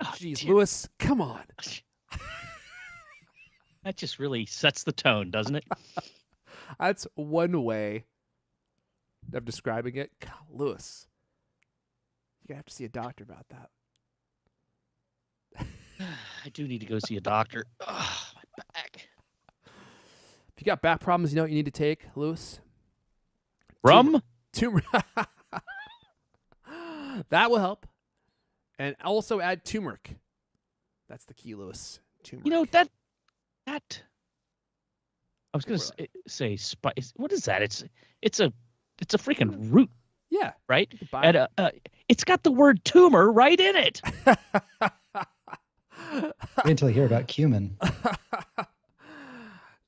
jeez, Lewis, come on. That just really sets the tone, doesn't it? That's one way of describing it. God, Lewis, you're going to have to see a doctor about that. I do need to go see a doctor. Oh, my back. If you got back problems, you know what you need to take, Lewis? Rum? Turmeric. That will help. And also add turmeric. That's the key, Lewis. Turmeric. You know, that I was going to say spice. What is that? It's a freaking root. Yeah. Right? And it's got the word tumor right in it. Wait until you hear about cumin.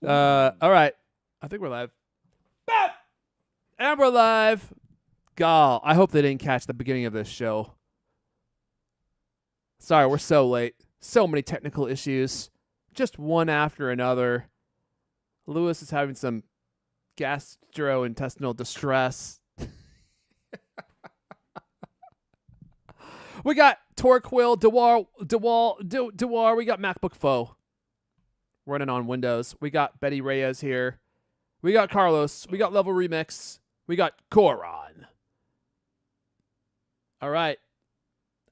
All right. I think we're live. And we're live. Gall, I hope they didn't catch the beginning of this show. Sorry, we're so late. So many technical issues. Just one after another. Lewis is having some gastrointestinal distress. We got Torquil, Dewar. We got MacBook Foe running on Windows. We got Betty Reyes here. We got Carlos. We got Level Remix. We got Coron. All right.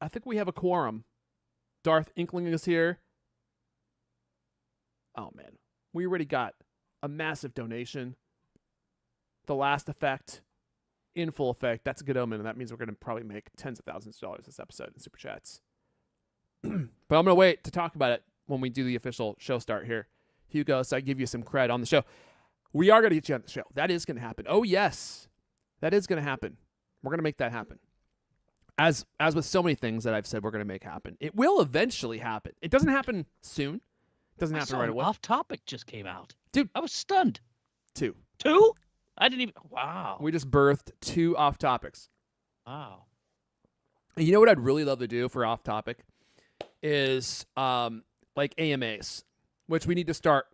I think we have a quorum. Darth Inkling is here. Oh, man. We already got a massive donation. The Last Effect. In full effect. That's a good omen, and that means we're going to probably make tens of thousands of dollars this episode in Super Chats. But I'm going to wait to talk about it when we do the official show start here. Hugo, so I give you some cred on the show. We are going to get you on the show. That is going to happen. Oh, yes. That is going to happen. We're going to make that happen. As with so many things that I've said we're going to make happen. It will eventually happen. It doesn't happen soon. It doesn't happen right away. Off Topic just came out. Dude. I was stunned. 2. 2? I didn't even... Wow. We just birthed 2 off topics. Wow. And you know what I'd really love to do for off topic is like AMAs, which we need to start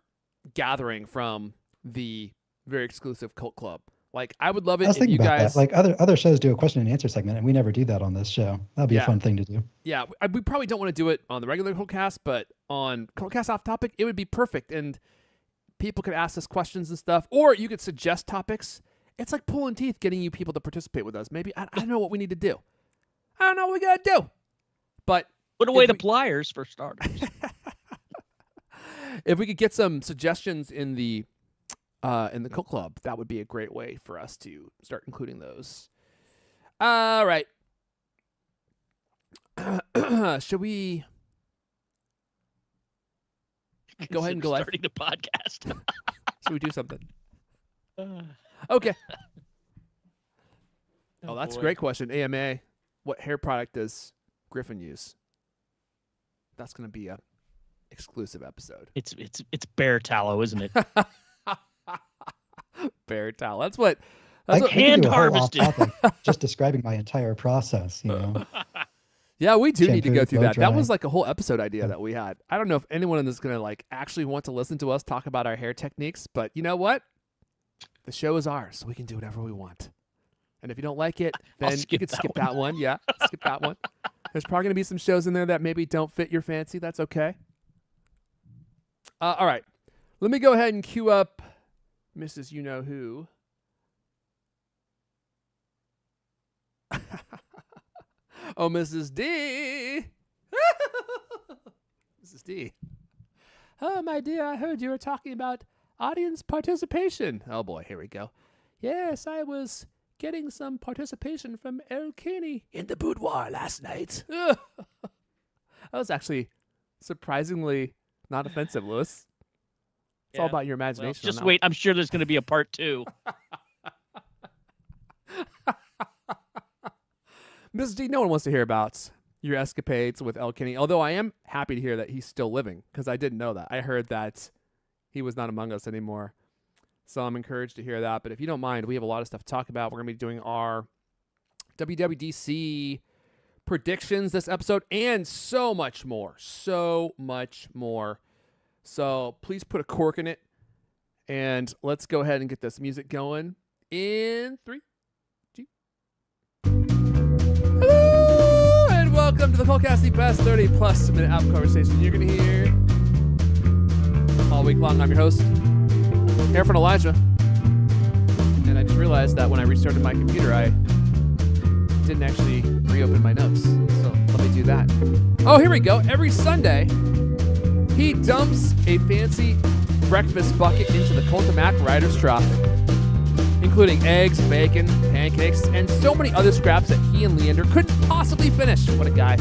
gathering from the very exclusive Cult Club. Like, I would love it if you guys... That. Like, other shows do a question and answer segment, and we never do that on this show. That'd be a fun thing to do. Yeah, we probably don't want to do it on the regular CultCast, but on CultCast off topic, it would be perfect. And people could ask us questions and stuff, or you could suggest topics. It's like pulling teeth getting you people to participate with us. Maybe, I don't know what we need to do. I don't know what we got to do. But put away the pliers for starters. If we could get some suggestions in the Cult Club, that would be a great way for us to start including those. All right. Should we go ahead and go live? Starting the podcast. Should we do something? Okay. Oh, that's a great question. AMA, what hair product does Griffin use? That's going to be a exclusive episode. It's bear tallow, isn't it? Bear tallow. That's what hand harvested. Just describing my entire process, you know. Yeah, we do need to go through that. Dry. That was like a whole episode idea that we had. I don't know if anyone in this is going to like actually want to listen to us talk about our hair techniques, but you know what? The show is ours, so we can do whatever we want. And if you don't like it, then you can skip that one. Yeah, skip that one. There's probably going to be some shows in there that maybe don't fit your fancy. That's okay. All right. Let me go ahead and queue up Mrs. You-Know-Who. Oh, Mrs. D. Mrs. D. Oh, my dear, I heard you were talking about audience participation. Oh, boy, here we go. Yes, I was getting some participation from El Kenny in the boudoir last night. That was actually surprisingly not offensive, Lewis. It's all about your imagination. Well, just wait. I'm sure there's going to be a part 2. Mrs. D, no one wants to hear about your escapades with El Kenny, although I am happy to hear that he's still living, because I didn't know that. I heard that he was not among us anymore, so I'm encouraged to hear that. But if you don't mind, we have a lot of stuff to talk about. We're going to be doing our WWDC predictions this episode, and so much more. So much more. So please put a cork in it, and let's go ahead and get this music going in 3, 2. Hello, and welcome to the CultCast, the best 30-plus minute app conversation you're going to hear all week long. I'm your host, Harrison Elijah. And I just realized that when I restarted my computer, I didn't actually reopen my notes. So let me do that. Oh, here we go. Every Sunday, he dumps a fancy breakfast bucket into the CultCast writer's trough, including eggs, bacon, pancakes, and so many other scraps that he and Leander couldn't possibly finish. What a guy.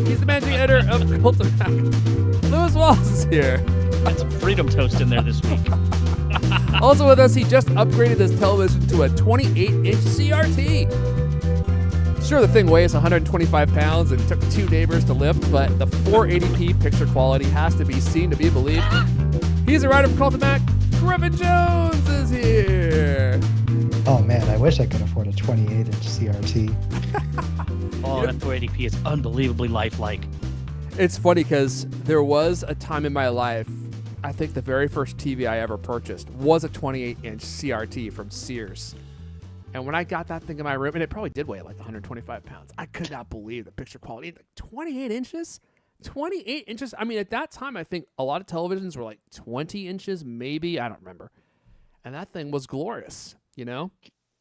He's the managing editor of CultCast. Lewis Walls is here. That's a freedom toast in there this week. Also with us, he just upgraded his television to a 28-inch CRT. Sure, the thing weighs 125 pounds and took 2 neighbors to lift, but the 480p picture quality has to be seen to be believed. He's a writer for CultCast. Griffin Jones is here. Oh man, I wish I could afford a 28-inch CRT. Oh, that 480p is unbelievably lifelike. It's funny because there was a time in my life, I think the very first TV I ever purchased was a 28-inch CRT from Sears. And when I got that thing in my room, and it probably did weigh like 125 pounds, I could not believe the picture quality. Like 28 inches? 28 inches? I mean, at that time, I think a lot of televisions were like 20 inches, maybe. I don't remember. And that thing was glorious, you know?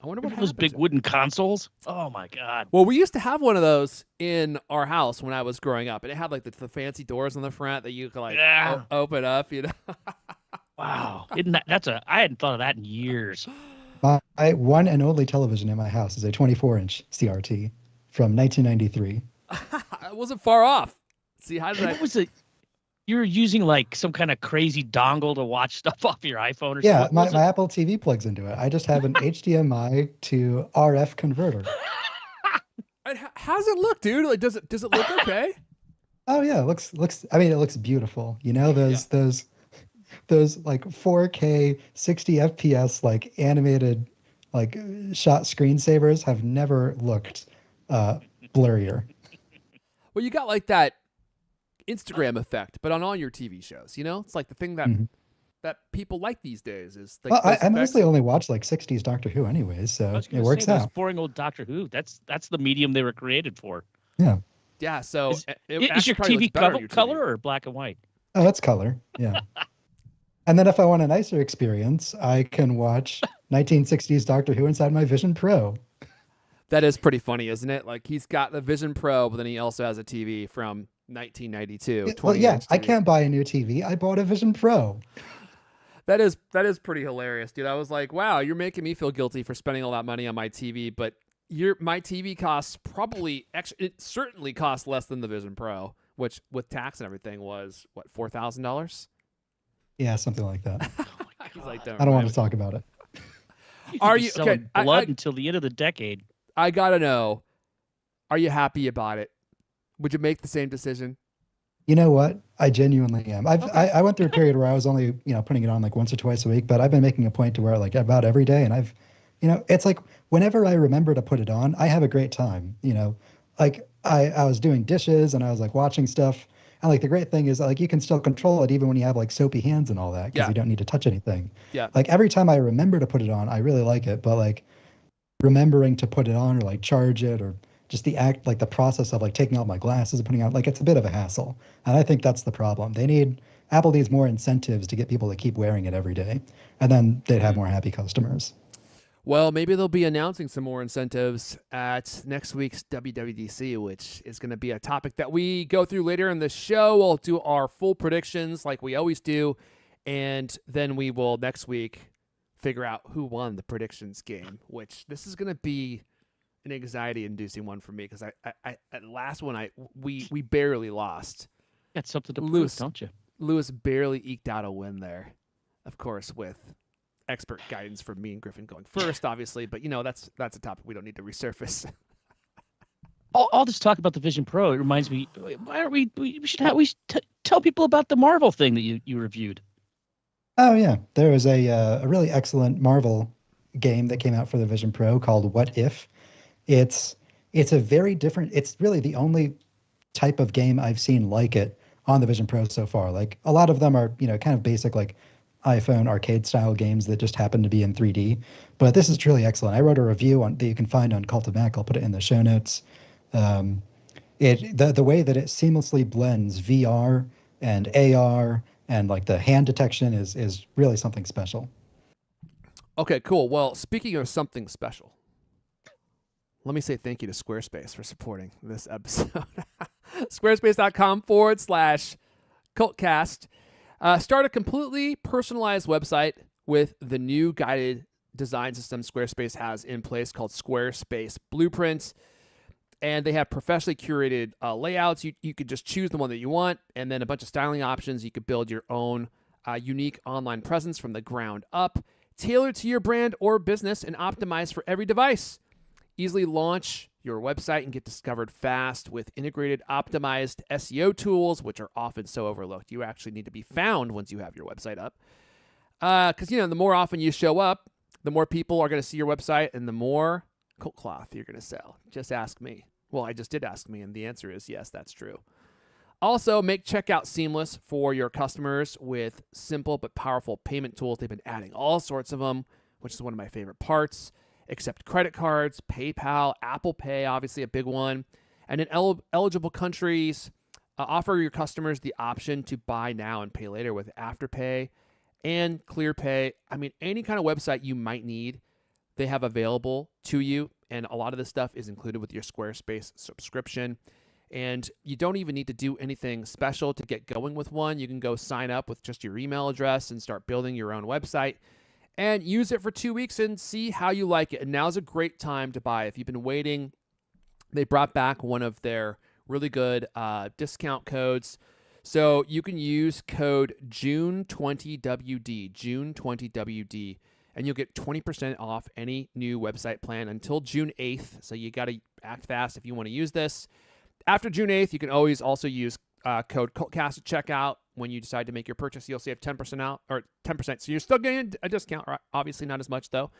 I wonder what those big wooden consoles. Oh, my God. Well, we used to have one of those in our house when I was growing up. And it had like the fancy doors on the front that you could like open up, you know? Wow. I hadn't thought of that in years. My one and only television in my house is a 24-inch CRT from 1993. I wasn't far off. See, how did What was it? You were using like some kind of crazy dongle to watch stuff off your iPhone or something? Yeah, my Apple TV plugs into it. I just have an HDMI to RF converter. How's it look, dude? Like, does it look okay? Oh yeah, it looks. I mean, it looks beautiful. You know, those like 4K 60 FPS like animated like shot screensavers have never looked blurrier. Well, you got like that Instagram effect, but on all your TV shows, you know? It's like the thing that that people like these days is like I mostly only watch like 60s Doctor Who anyways, so it works out. Boring old Doctor Who. That's the medium they were created for. Yeah. Yeah, so is your TV color or black and white? Oh, it's color. Yeah. And then if I want a nicer experience, I can watch 1960s Doctor Who inside my Vision Pro. That is pretty funny, isn't it? Like he's got the Vision Pro, but then he also has a TV from 1992. Well, yeah, I can't buy a new TV. I bought a Vision Pro. That is pretty hilarious, dude. I was like, wow, you're making me feel guilty for spending all that money on my TV, but my TV costs it certainly costs less than the Vision Pro, which with tax and everything was what, $4,000? Yeah, something like that. He's like, I don't want to talk about it. Are you selling okay? Blood until the end of the decade. I gotta know. Are you happy about it? Would you make the same decision? You know what? I genuinely am. I went through a period where I was only putting it on like once or twice a week, but I've been making a point to where like about every day, and it's like whenever I remember to put it on, I have a great time. Like I was doing dishes and I was like watching stuff. And like the great thing is like you can still control it even when you have like soapy hands and all that because you don't need to touch anything. Yeah. Like every time I remember to put it on, I really like it. But like remembering to put it on or like charge it or just the process of like taking out my glasses and putting out, like it's a bit of a hassle. And I think that's the problem. Apple needs more incentives to get people to keep wearing it every day. And then they'd have more happy customers. Well, maybe they'll be announcing some more incentives at next week's WWDC, which is going to be a topic that we go through later in the show. We'll do our full predictions like we always do, and then we will next week figure out who won the predictions game, which this is going to be an anxiety-inducing one for me because I at last one we barely lost. Got something to prove, don't you? Lewis barely eked out a win there, of course, with expert guidance from me and Griffin going first, obviously, but that's a topic we don't need to resurface. All this talk about the Vision Pro, it reminds me, why aren't we should tell people about the Marvel thing that you reviewed. Oh yeah, there was a really excellent Marvel game that came out for the Vision Pro called What If. It's a very different, it's really the only type of game I've seen like it on the Vision Pro so far. Like a lot of them are, kind of basic like iPhone arcade style games that just happen to be in 3D. But this is truly excellent. I wrote a review that you can find on Cult of Mac. I'll put it in the show notes. the way that it seamlessly blends VR and AR and like the hand detection is really something special. Okay, cool. Well, speaking of something special, let me say thank you to Squarespace for supporting this episode. Squarespace.com/CultCast. Start a completely personalized website with the new guided design system Squarespace has in place called Squarespace Blueprints. And they have professionally curated layouts. You could just choose the one that you want, and then a bunch of styling options. You could build your own unique online presence from the ground up, tailored to your brand or business, and optimized for every device. Easily launch your website and get discovered fast with integrated, optimized SEO tools, which are often so overlooked. You actually need to be found once you have your website up. Because, the more often you show up, the more people are going to see your website, and the more CultCloth you're going to sell. Just ask me. Well, I just did ask me, and the answer is yes, that's true. Also, make checkout seamless for your customers with simple but powerful payment tools. They've been adding all sorts of them, which is one of my favorite parts. Accept credit cards, PayPal, Apple Pay, obviously a big one. And in eligible countries, offer your customers the option to buy now and pay later with Afterpay and ClearPay. I mean, any kind of website you might need, they have available to you. And a lot of this stuff is included with your Squarespace subscription. And you don't even need to do anything special to get going with one. You can go sign up with just your email address and start building your own website and use it for 2 weeks and see how you like it. And now's a great time to buy. If you've been waiting, they brought back one of their really good discount codes. So you can use code June20WD, June20WD, and you'll get 20% off any new website plan until June 8th. So you got to act fast if you want to use this. After June 8th, you can always also use code CultCast at checkout. When you decide to make your purchase, you'll save 10% out, or 10%. So you're still getting a discount, right? Obviously not as much though.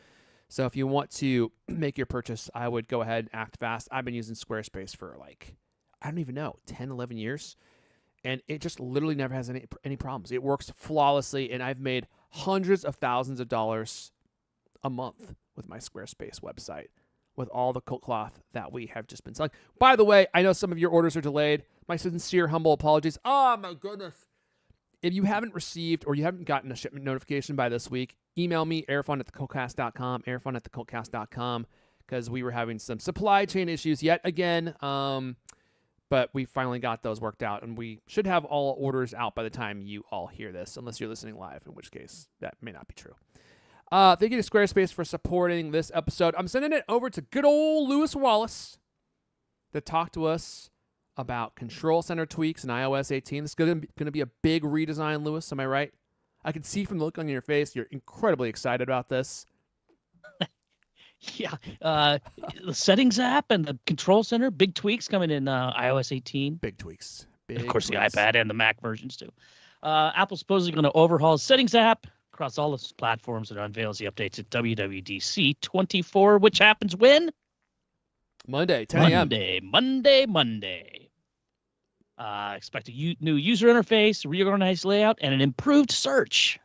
So if you want to make your purchase, I would go ahead and act fast. I've been using Squarespace for I don't even know, 10, 11 years. And it just literally never has any problems. It works flawlessly, and I've made hundreds of thousands of dollars a month with my Squarespace website with all the CultCloth that we have just been selling. By the way, I know some of your orders are delayed. My sincere, humble apologies. Oh, my goodness. If you haven't received or you haven't gotten a shipment notification by this week, email me, airfun@thecultcast.com, airfun@thecultcast.com, because we were having some supply chain issues yet again. But we finally got those worked out, and we should have all orders out by the time you all hear this, unless you're listening live, in which case that may not be true. Thank you to Squarespace for supporting this episode. I'm sending it over to good old Lewis Wallace to talk to us about control center tweaks in iOS 18. This is going to be a big redesign, Lewis. Am I right? I can see from the look on your face you're incredibly excited about this. Yeah. The settings app and the control center, big tweaks coming in iOS 18. Big tweaks. Of course, the iPad and the Mac versions too. Apple's supposedly going to overhaul the settings app across all its platforms and unveils the updates at WWDC24, which happens when? Monday, 10 a.m. Monday. Expect a new user interface, reorganized layout, and an improved search.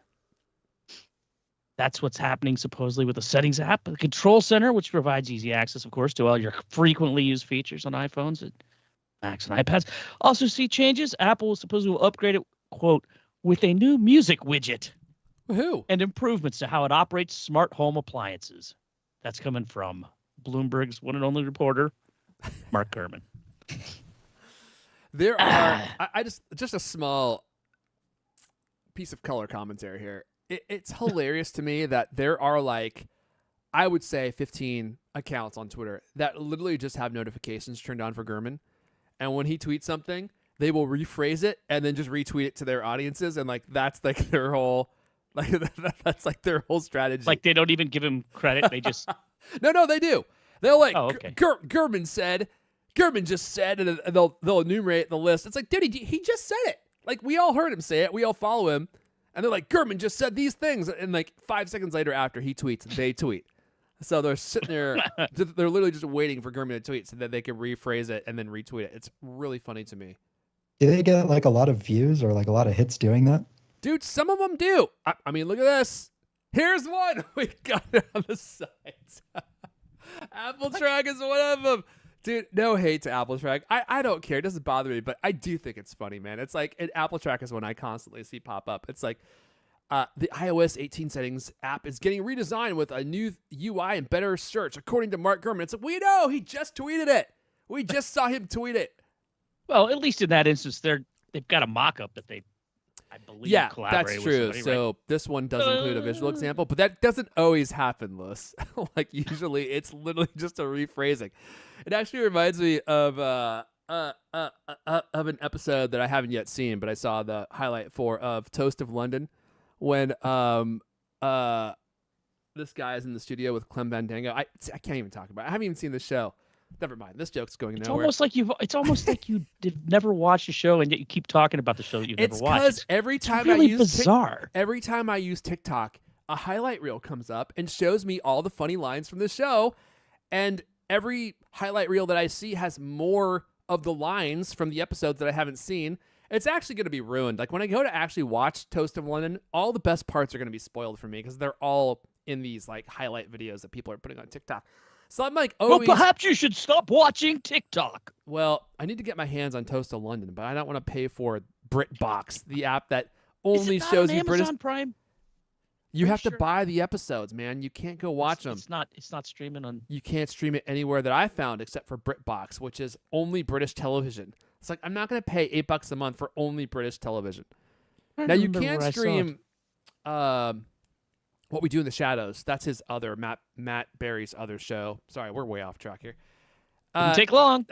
That's what's happening supposedly with the settings app. The control center, which provides easy access, of course, to all your frequently used features on iPhones and Macs and iPads. Also see changes. Apple supposedly will upgrade it, quote, with a new music widget. Woohoo. And improvements to how it operates smart home appliances. That's coming from Bloomberg's one and only reporter, Mark Gurman. There are, I just a small piece of color commentary here. It's hilarious to me that there are I would say 15 accounts on Twitter that literally just have notifications turned on for Gurman. And when he tweets something, they will rephrase it and then just retweet it to their audiences. And that's their whole, that's their whole strategy. Like they don't even give him credit. They just, no, they do. They'll okay. Gurman just said, and they'll enumerate the list. It's like, dude, he just said it. We all heard him say it. We all follow him. And they're like, Gurman just said these things. And 5 seconds later after he tweets, they tweet. So they're sitting there. They're literally just waiting for Gurman to tweet so that they can rephrase it and then retweet it. It's really funny to me. Do they get a lot of views or a lot of hits doing that? Dude, some of them do. I mean, look at this. Here's one. We got it on the site. Apple Track is one of them. Dude, no hate to Apple Track. I don't care. It doesn't bother me, but I do think it's funny, man. It's like an Apple Track is one I constantly see pop up. It's like the iOS 18 settings app is getting redesigned with a new UI and better search, according to Mark Gurman. It's like, we know. He just tweeted it. We just saw him tweet it. Well, at least in that instance, they've got a mock-up that I believe, collaborated that's true. with somebody, So right? this one does include a visual example, but that doesn't always happen, Lewis. Like usually, it's literally just a rephrasing. It actually reminds me of an episode that I haven't yet seen, but I saw the highlight of Toast of London when this guy is in the studio with Clem Bandango. I can't even talk about it. I haven't even seen the show. Never mind. This joke's going nowhere. It's almost like you never watched a show and yet you keep talking about the show that you've never watched. It's because every time every time I use TikTok, a highlight reel comes up and shows me all the funny lines from the show, and every highlight reel that I see has more of the lines from the episodes that I haven't seen. It's actually going to be ruined. Like when I go to actually watch Toast of London, all the best parts are going to be spoiled for me because they're all in these like highlight videos that people are putting on TikTok. So I'm like, well, perhaps you should stop watching TikTok. Well, I need to get my hands on Toast of London, but I don't want to pay for BritBox, the app that only shows you British. Amazon Prime? You have to buy the episodes, man. You can't go watch them. It's not streaming on. You can't stream it anywhere that I found except for BritBox, which is only British television. It's like I'm not going to pay $8 a month for only British television. Now you can stream What We Do in the Shadows. That's his other Matt Berry's other show. Sorry, we're way off track here. Didn't take long.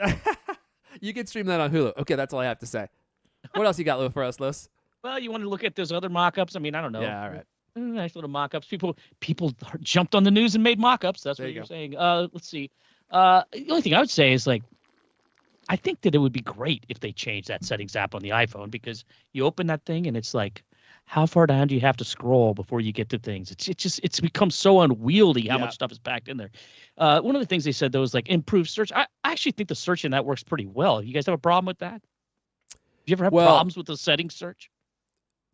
You can stream that on Hulu. Okay, that's all I have to say. What else you got, Lou, for us, Los? Well, you want to look at those other mock-ups? I mean, I don't know. Yeah, all right. Nice little mock-ups. People jumped on the news and made mock-ups. That's what you're saying. Let's see. The only thing I would say is, like, I think that it would be great if they changed that settings app on the iPhone, because you open that thing and it's like, how far down do you have to scroll before you get to things? It's become so unwieldy how much stuff is packed in there. One of the things they said, though, is like improved search. I actually think the search in that works pretty well. You guys have a problem with that? Do you ever have problems with the settings search?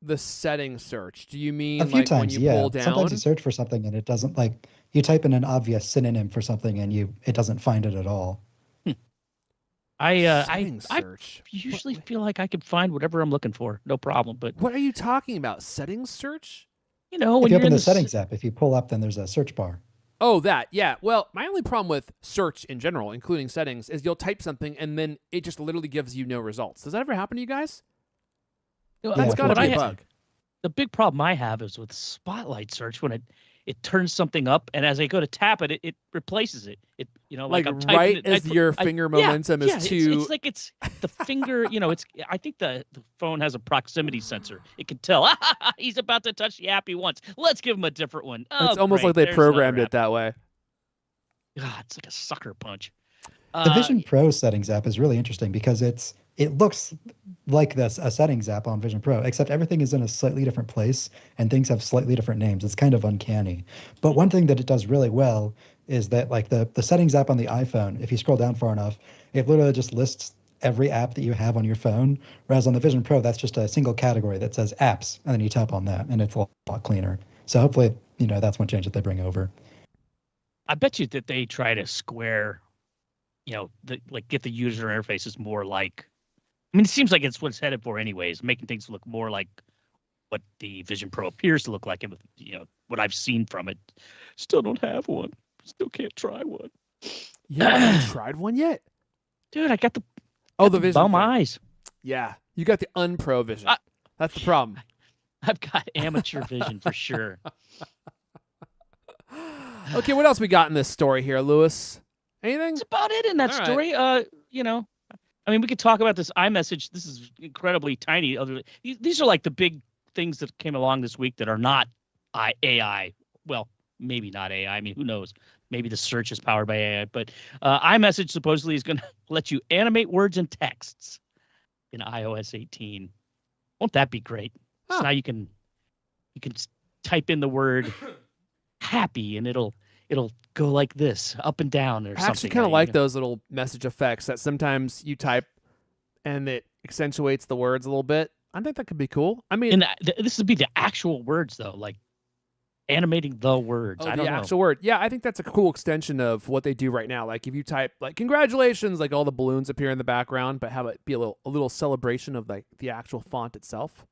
The settings search. Do you mean a few like times, when you pull down? Sometimes you search for something and it doesn't, like, you type in an obvious synonym for something and it doesn't find it at all. I usually feel like I can find whatever I'm looking for, no problem. But what are you talking about? Settings search? If you open the settings app, if you pull up, then there's a search bar. Oh, that, yeah. Well, my only problem with search in general, including settings, is you'll type something and then it just literally gives you no results. Does that ever happen to you guys? That's got to be a bug. The big problem I have is with Spotlight search when it turns something up, and as I go to tap it, it replaces it. Like I'm typing right it, as your finger momentum is too. It's like it's the finger. I think the phone has a proximity sensor. It can tell he's about to touch the app he wants. Let's give him a different one. It's almost like they programmed it that way. God, it's like a sucker punch. The Vision Pro settings app is really interesting because it looks like a settings app on Vision Pro, except everything is in a slightly different place and things have slightly different names. It's kind of uncanny. But one thing that it does really well is that, like, the settings app on the iPhone, if you scroll down far enough, it literally just lists every app that you have on your phone. Whereas on the Vision Pro, that's just a single category that says apps, and then you tap on that, and it's a lot cleaner. So hopefully, that's one change that they bring over. I bet you that they try to square, get the user interfaces more like. I mean, it seems like it's what's headed for anyways, making things look more like what the Vision Pro appears to look like, and what I've seen from it. Still don't have one. Still can't try one. You haven't tried one yet? Dude, I got the the Vision bum eyes. Yeah, you got the unpro vision. That's the problem. I've got amateur vision for sure. Okay, what else we got in this story here, Lewis? Anything? That's about it in that story. Right. I mean, we could talk about this iMessage. This is incredibly tiny. These are like the big things that came along this week that are not AI. Well, maybe not AI. I mean, who knows? Maybe the search is powered by AI. But iMessage supposedly is going to let you animate words and texts in iOS 18. Won't that be great? So now you can type in the word happy and it'll go like this, up and down or something. I actually kind of like those little message effects that sometimes you type and it accentuates the words a little bit. I think that could be cool. I mean, and this would be the actual words though, like animating the words. Oh, I the don't know. actual word. Yeah, I think that's a cool extension of what they do right now. Like if you type like congratulations, like all the balloons appear in the background, but have it be a little celebration of like the actual font itself.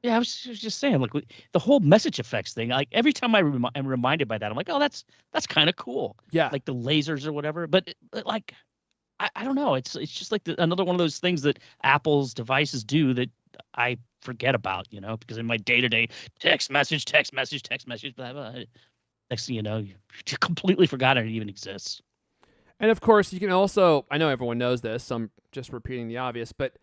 Yeah, I was just saying, like the whole message effects thing. Like every time I'm reminded by that, I'm like, oh, that's kind of cool. Yeah. Like the lasers or whatever. But like, I don't know. It's just like another one of those things that Apple's devices do that I forget about, because in my day-to-day text message, blah, blah, next thing you know, you completely forgotten it even exists. And of course, you can also, I know everyone knows this, so I'm just repeating the obvious, but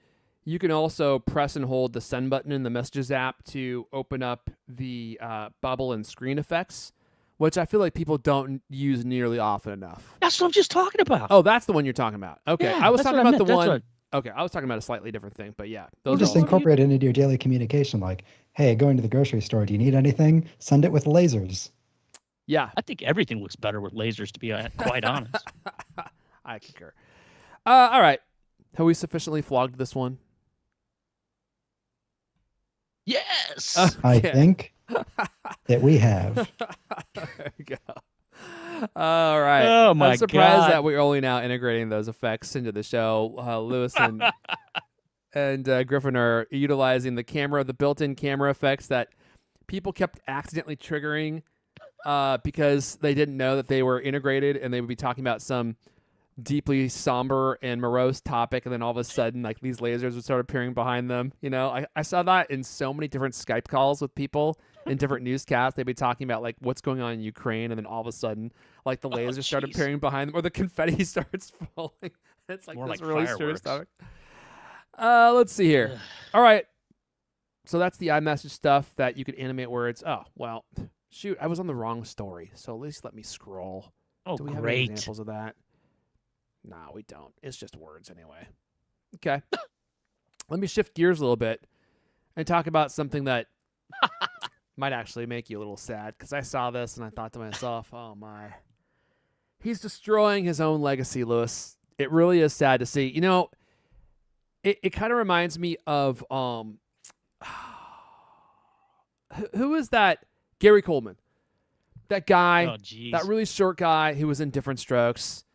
you can also press and hold the send button in the Messages app to open up the bubble and screen effects, which I feel like people don't use nearly often enough. That's what I'm just talking about. Oh, that's the one you're talking about. Okay. Yeah, I was talking about the that's one. Okay, I was talking about a slightly different thing, but yeah. Or Those just are incorporate it into your daily communication. Like, hey, going to the grocery store, do you need anything? Send it with lasers. Yeah. I think everything looks better with lasers, to be quite honest. I concur. All right. Have we sufficiently flogged this one? Yes. I think that we have. There we go. All right. Oh my I'm surprised God. that we're only now integrating those effects into the show. Lewis and Griffin are utilizing the built-in camera effects that people kept accidentally triggering because they didn't know that they were integrated, and they would be talking about some deeply somber and morose topic, and then all of a sudden, like, these lasers would start appearing behind them. I saw that in so many different Skype calls with people in different newscasts. They'd be talking about like what's going on in Ukraine, and then all of a sudden, like, the lasers start appearing behind them, or the confetti starts falling. It's like More this like really fireworks. serious topic. Let's see here. All right, so that's the iMessage stuff that you could animate words. Oh well, shoot, I was on the wrong story. So at least let me scroll. Oh, Do we have any great. examples of that? No, we don't. It's just words anyway. Okay. Let me shift gears a little bit and talk about something that might actually make you a little sad, because I saw this and I thought to myself, oh my. He's destroying his own legacy, Lewis. It really is sad to see. It kind of reminds me of who is that? Gary Coleman. That guy, Oh, geez. that really short guy who was in Different Strokes.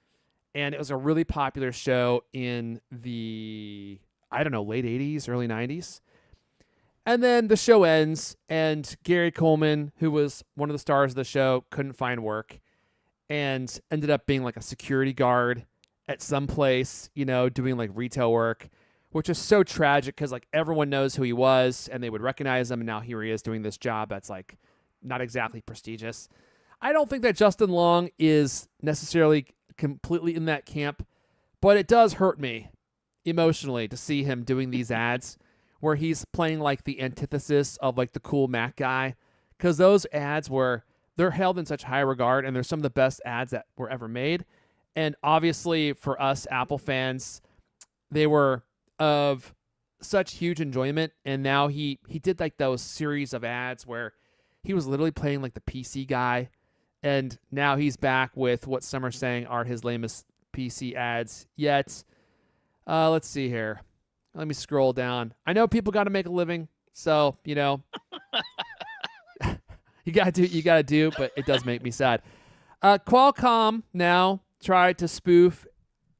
And it was a really popular show in the, late 80s, early 90s. And then the show ends, and Gary Coleman, who was one of the stars of the show, couldn't find work and ended up being like a security guard at some place, doing like retail work, which is so tragic because like everyone knows who he was and they would recognize him. And now here he is doing this job that's like not exactly prestigious. I don't think that Justin Long is necessarily completely in that camp, but it does hurt me emotionally to see him doing these ads where he's playing like the antithesis of like the cool Mac guy, because those ads they're held in such high regard, and they're some of the best ads that were ever made. And obviously for us Apple fans, they were of such huge enjoyment. And now he did like those series of ads where he was literally playing like the PC guy. And now he's back with what some are saying are his lamest PC ads yet. Let's see here. Let me scroll down. I know people got to make a living, so you got to do, but it does make me sad. Qualcomm now tried to spoof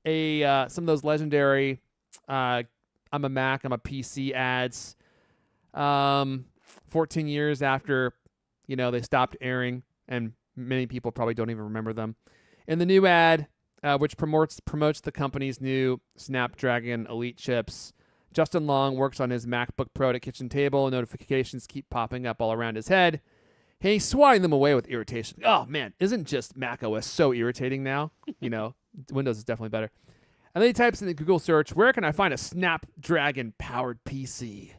some of those legendary "I'm a Mac, I'm a PC" ads. 14 years after they stopped airing, and many people probably don't even remember them. In the new ad, which promotes the company's new Snapdragon Elite chips, Justin Long works on his MacBook Pro at a kitchen table. Notifications keep popping up all around his head. He's swatting them away with irritation. Oh, man, isn't just macOS so irritating now? Windows is definitely better. And then he types in the Google search, where can I find a Snapdragon-powered PC?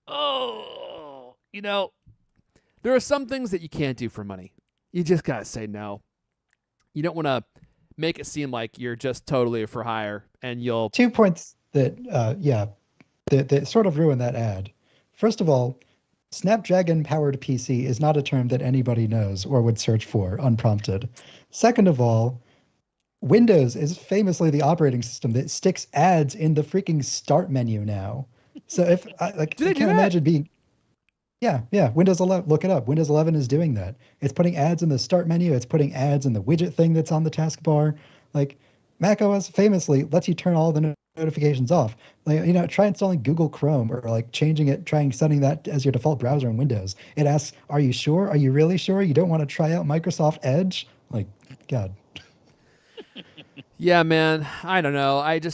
Oh, there are some things that you can't do for money. You just got to say no. You don't want to make it seem like you're just totally for hire, and you'll... 2 points that sort of ruin that ad. First of all, Snapdragon-powered PC is not a term that anybody knows or would search for unprompted. Second of all, Windows is famously the operating system that sticks ads in the freaking start menu now. So if I can't imagine being... Yeah. Windows 11, look it up. Windows 11 is doing that. It's putting ads in the start menu. It's putting ads in the widget thing that's on the taskbar. Like Mac OS famously lets you turn all the notifications off. Like, try installing Google Chrome or like changing it, trying setting that as your default browser in Windows. It asks, "Are you sure? Are you really sure? You don't want to try out Microsoft Edge?" Like, God. Yeah, man. I don't know. I I don't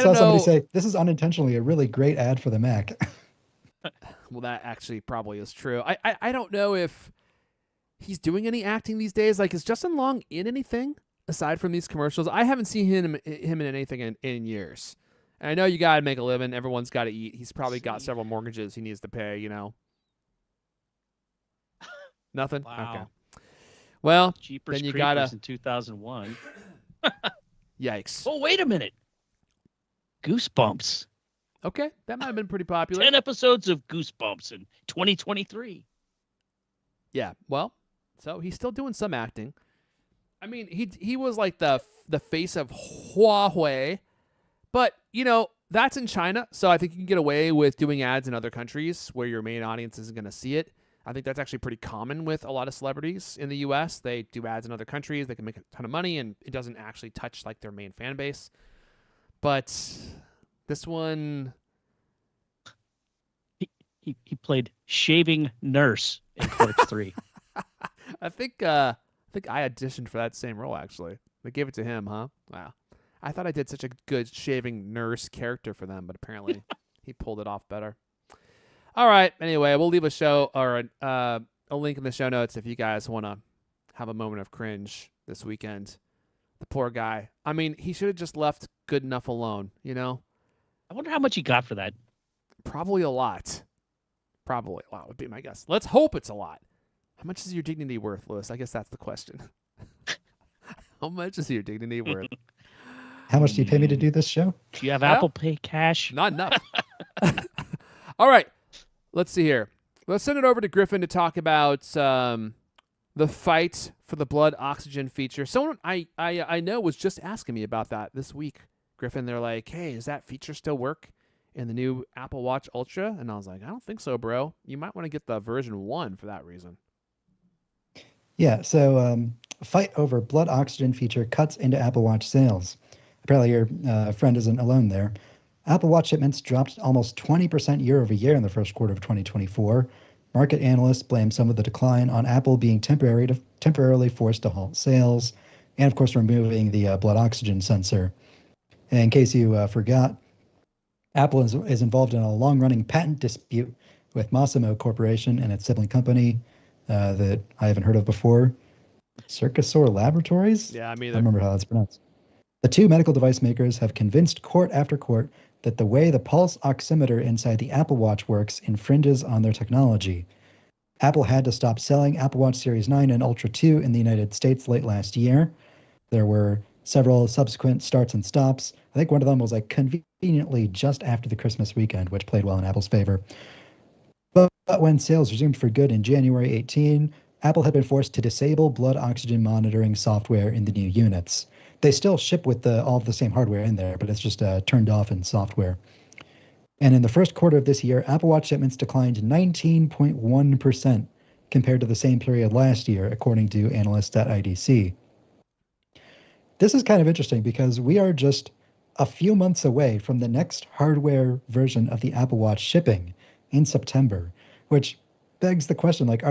saw somebody know. say this is unintentionally a really great ad for the Mac. Well, that actually probably is true. I don't know if he's doing any acting these days. Like, is Justin Long in anything aside from these commercials? I haven't seen him in anything in years. And I know you got to make a living. Everyone's got to eat. He's probably got several mortgages he needs to pay, Nothing? Wow. Okay. Well, Jeepers then you Creepers gotta... in 2001. Yikes. Oh, wait a minute. Goosebumps. Okay, that might have been pretty popular. 10 episodes of Goosebumps in 2023. Yeah, well, so he's still doing some acting. I mean, he was like the face of Huawei, but that's in China, so I think you can get away with doing ads in other countries where your main audience isn't going to see it. I think that's actually pretty common with a lot of celebrities in the U.S. They do ads in other countries. They can make a ton of money, and it doesn't actually touch like their main fan base. But this one, He played shaving nurse in Clerks 3. I think I auditioned for that same role, actually. They gave it to him, huh? Wow. I thought I did such a good shaving nurse character for them, but apparently he pulled it off better. All right. Anyway, we'll leave a show or a link in the show notes if you guys want to have a moment of cringe this weekend. The poor guy. I mean, he should have just left good enough alone, I wonder how much he got for that. Probably a lot. Probably a lot would be my guess. Let's hope it's a lot. How much is your dignity worth, Lewis? I guess that's the question. How much is your dignity worth? How much do you pay me to do this show? Do you have Apple Pay cash? Not enough. All right. Let's see here. Let's send it over to Griffin to talk about the fight for the blood oxygen feature. Someone I know was just asking me about that this week, Griffin. They're like, hey, does that feature still work in the new Apple Watch Ultra? And I was like, I don't think so, bro. You might want to get the version 1 for that reason. Yeah, so fight over blood oxygen feature cuts into Apple Watch sales. Apparently your friend isn't alone there. Apple Watch shipments dropped almost 20% year over year in the first quarter of 2024. Market analysts blame some of the decline on Apple being temporarily forced to halt sales, and of course removing the blood oxygen sensor. And in case you forgot, Apple is involved in a long-running patent dispute with Masimo Corporation and its sibling company that I haven't heard of before, Circusor Laboratories? Yeah, I mean, I remember how that's pronounced. The two medical device makers have convinced court after court that the way the pulse oximeter inside the Apple Watch works infringes on their technology. Apple had to stop selling Apple Watch Series 9 and Ultra 2 in the United States late last year. There were several subsequent starts and stops. I think one of them was like conveniently just after the Christmas weekend, which played well in Apple's favor. But when sales resumed for good in January 18, Apple had been forced to disable blood oxygen monitoring software in the new units. They still ship with all of the same hardware in there, but it's just turned off in software. And in the first quarter of this year, Apple Watch shipments declined 19.1% compared to the same period last year, according to analysts at IDC. This is kind of interesting because we are just a few months away from the next hardware version of the Apple Watch shipping in September, which begs the question, like,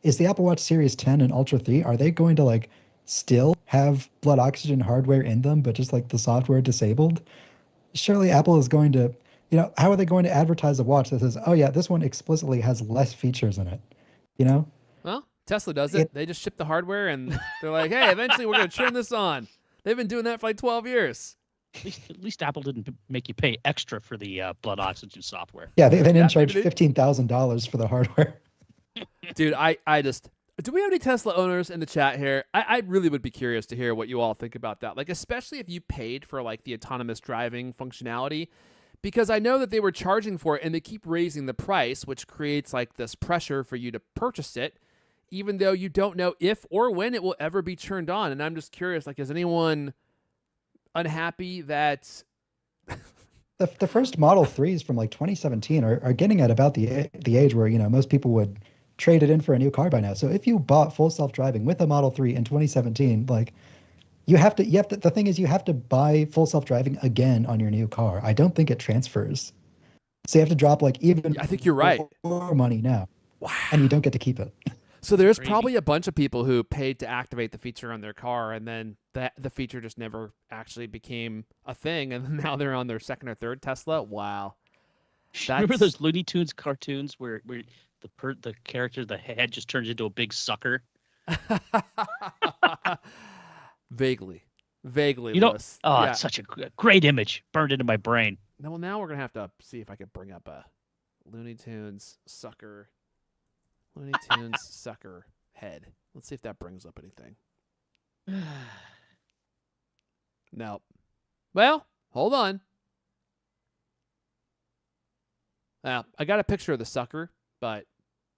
is the Apple Watch Series 10 and Ultra 3, are they going to like still have blood oxygen hardware in them, but just like the software disabled? Surely Apple is going to, how are they going to advertise a watch that says, oh yeah, this one explicitly has less features in it, Well, Tesla does it. They just ship the hardware and they're like, hey, eventually we're going to turn this on. They've been doing that for like 12 years. At least Apple didn't make you pay extra for the blood oxygen software. Yeah, they didn't charge $15,000 for the hardware. Dude, I just... Do we have any Tesla owners in the chat here? I really would be curious to hear what you all think about that. Like, especially if you paid for like the autonomous driving functionality, because I know that they were charging for it and they keep raising the price, which creates like this pressure for you to purchase it, even though you don't know if or when it will ever be turned on. And I'm just curious, like, is anyone unhappy that the first Model 3s from like 2017 are getting at about the age where, most people would trade it in for a new car by now. So if you bought full self-driving with a Model 3 in 2017, like you have to, the thing is you have to buy full self-driving again on your new car. I don't think it transfers. So you have to drop like even I think you're right. more money now, Wow. and you don't get to keep it. So there's Crazy. probably a bunch of people who paid to activate the feature on their car, and then the feature just never actually became a thing, and now they're on their second or third Tesla. Wow. Remember That's- those Looney Tunes cartoons where the character, the head just turns into a big sucker? Vaguely, Lewis. Oh, Yeah. it's such a great image burned into my brain. Well, now we're gonna have to see if I can bring up a Looney Tunes sucker head. Let's see if that brings up anything. No. Well, hold on. I got a picture of the sucker, but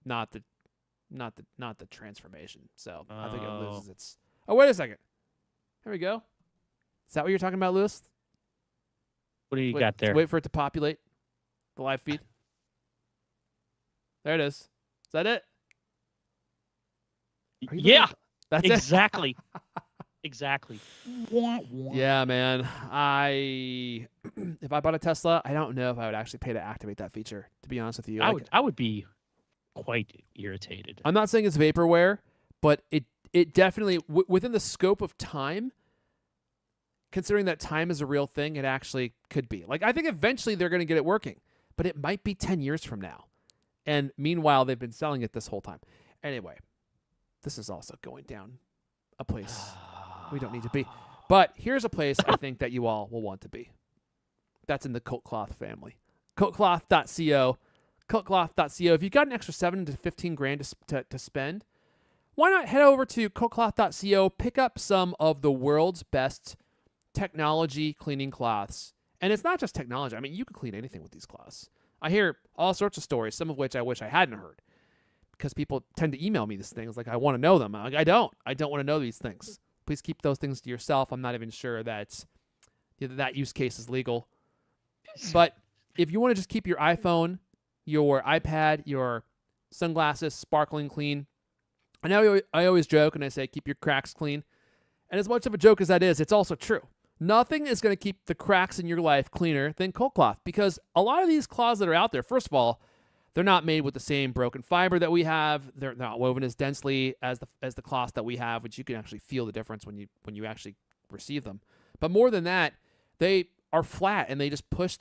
not the transformation. So I think it Oh. loses its. Oh, wait a second. Here we go. Is that what you're talking about, Lewis? What do you Wait, got let's there? wait for it to populate the live feed. There it is. Is that it? Are you looking Yeah, at that's it. exactly. Exactly. Yeah, man. If I bought a Tesla, I don't know if I would actually pay to activate that feature. To be honest with you, I would be quite irritated. I'm not saying it's vaporware, but it definitely within the scope of time. Considering that time is a real thing, it actually could be. Like, I think eventually they're going to get it working, but it might be 10 years from now. And meanwhile, they've been selling it this whole time. Anyway, this is also going down a place we don't need to be. But here's a place I think that you all will want to be. That's in the CultCloth family. CultCloth.co. CultCloth.co. If you've got an extra 7 to 15 grand to spend, why not head over to CultCloth.co, pick up some of the world's best technology cleaning cloths. And it's not just technology. I mean, you can clean anything with these cloths. I hear all sorts of stories, some of which I wish I hadn't heard, because people tend to email me these things like I want to know them. I'm like, I don't want to know these things. Please keep those things to yourself. I'm not even sure that use case is legal. But if you want to just keep your iPhone, your iPad, your sunglasses sparkling clean, I know I always joke and I say keep your cracks clean. And as much of a joke as that is, it's also true. Nothing is going to keep the cracks in your life cleaner than CultCloth, because a lot of these cloths that are out there, first of all, they're not made with the same broken fiber that we have. They're not woven as densely as the cloths that we have, which you can actually feel the difference when you actually receive them. But more than that, they are flat and they just push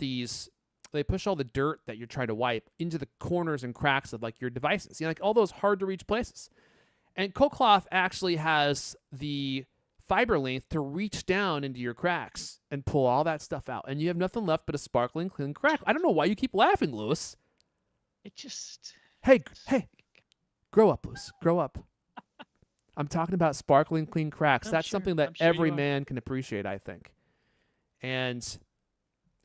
all the dirt that you're trying to wipe into the corners and cracks of like your devices. Like all those hard to reach places. And CultCloth actually has the fiber length to reach down into your cracks and pull all that stuff out, and you have nothing left but a sparkling clean crack. I don't know why you keep laughing, Lewis. It just Hey, grow up, Lewis. Grow up. I'm talking about sparkling clean cracks. I'm That's sure- something that I'm sure every you are. man can appreciate, I think. And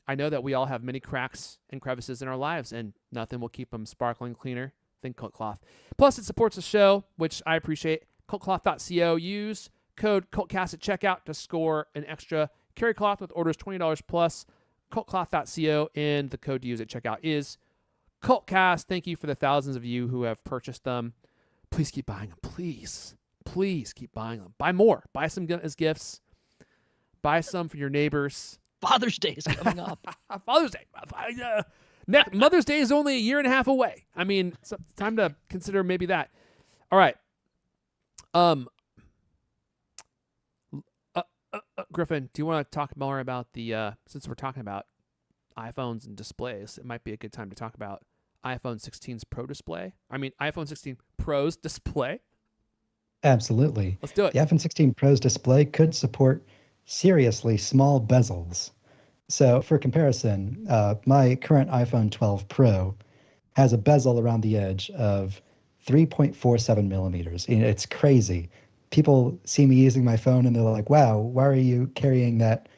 I know that we all have many cracks and crevices in our lives, and nothing will keep them sparkling cleaner than CultCloth. Plus, it supports the show, which I appreciate. CultCloth.co. Use code CultCast at checkout to score an extra carry cloth with orders $20 plus. CultCloth.co, and the code to use at checkout is CultCast. Thank you for the thousands of you who have purchased them. Please keep buying them. Please keep buying them. Buy more. Buy some as gifts. Buy some for your neighbors. Father's Day is coming up. Father's Day. Mother's Day is only a year and a half away. I mean, it's time to consider maybe that. All right. Griffin, do you want to talk more about since we're talking about iPhones and displays, it might be a good time to talk about iPhone 16's iPhone 16 Pro's display. Absolutely. Let's do it. The iPhone 16 Pro's display could support seriously small bezels. So for comparison, my current iPhone 12 Pro has a bezel around the edge of 3.47 millimeters. It's crazy. People see me using my phone and they're like, wow, why are you carrying that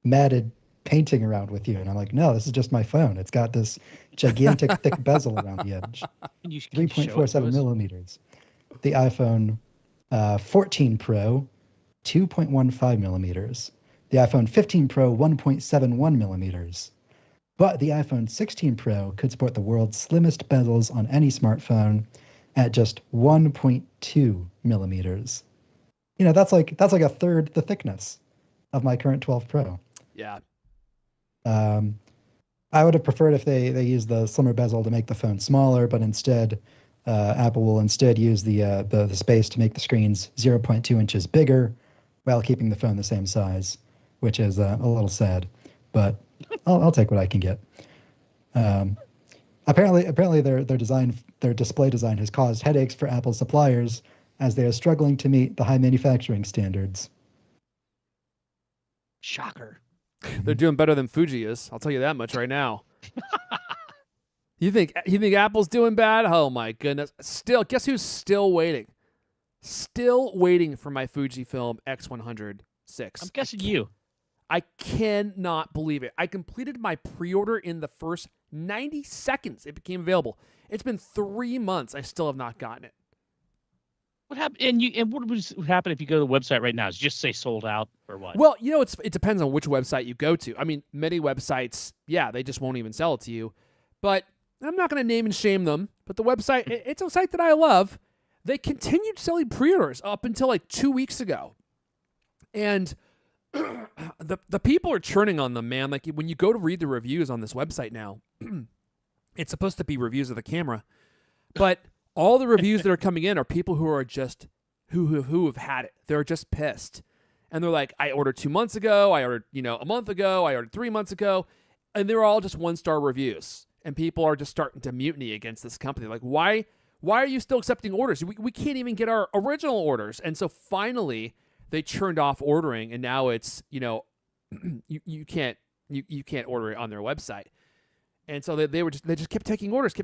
matted painting around with you? And I'm like, no, this is just my phone. It's got this gigantic thick bezel around the edge. Can you show it to 3.47 us? millimeters. The iPhone 14 Pro, 2.15 millimeters. The iPhone 15 Pro, 1.71 millimeters. But the iPhone 16 Pro could support the world's slimmest bezels on any smartphone at just 1.2 millimeters. That's like a third the thickness of my current 12 Pro. Yeah. I would have preferred if they used the slimmer bezel to make the phone smaller, but instead, Apple will instead use the space to make the screens 0.2 inches bigger while keeping the phone the same size, which is a little sad, but I'll take what I can get. Apparently their display design has caused headaches for Apple suppliers as they are struggling to meet the high manufacturing standards. Shocker. They're doing better than Fuji is. I'll tell you that much right now. You think Apple's doing bad? Oh my goodness. Still, guess who's still waiting? Still waiting for my Fujifilm X100-6. I'm guessing you. I cannot believe it. I completed my pre-order in the first 90 seconds it became available. It's been 3 months. I still have not gotten it. What happened? And what would happen if you go to the website right now? Is it just say sold out or what? Well, it depends on which website you go to. I mean, many websites, yeah, they just won't even sell it to you. But I'm not going to name and shame them. But the website, it's a site that I love. They continued selling pre-orders up until like 2 weeks ago. And the people are churning on them, man. Like when you go to read the reviews on this website now, it's supposed to be reviews of the camera. But all the reviews that are coming in are people who are just who have had it. They're just pissed. And they're like, I ordered 2 months ago, I ordered, a month ago, I ordered 3 months ago, and they're all just 1-star reviews. And people are just starting to mutiny against this company. Like, why are you still accepting orders? We can't even get our original orders. And so finally they churned off ordering, and now it's, you can't order it on their website. And so they just kept taking orders.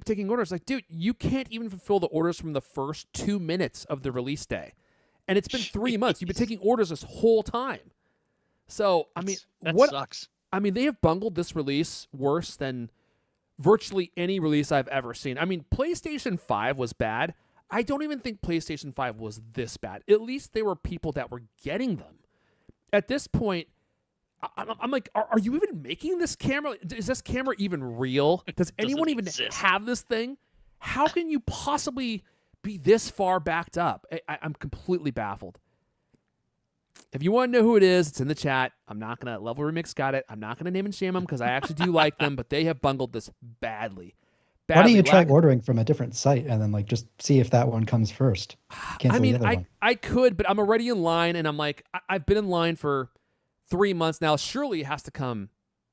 Like, dude, you can't even fulfill the orders from the first 2 minutes of the release day. And it's been 3 months. You've been taking orders this whole time. So, I mean, that what sucks. I mean, they have bungled this release worse than virtually any release I've ever seen. I mean, PlayStation 5 was bad. I don't even think PlayStation 5 was this bad. At least there were people that were getting them. At this point, I'm like, are you even making this camera? Is this camera even real? Does anyone even have this thing? How can you possibly be this far backed up? I'm completely baffled. If you want to know who it is, it's in the chat. I'm not going to, Level Remix got it. I'm not going to name and shame them because I actually do like them, but they have bungled this badly. Why don't you try ordering from a different site and then just see if that one comes first? Cancel the other one. I could, but I'm already in line, and I'm like, I've been in line for 3 months now. Shirley has to come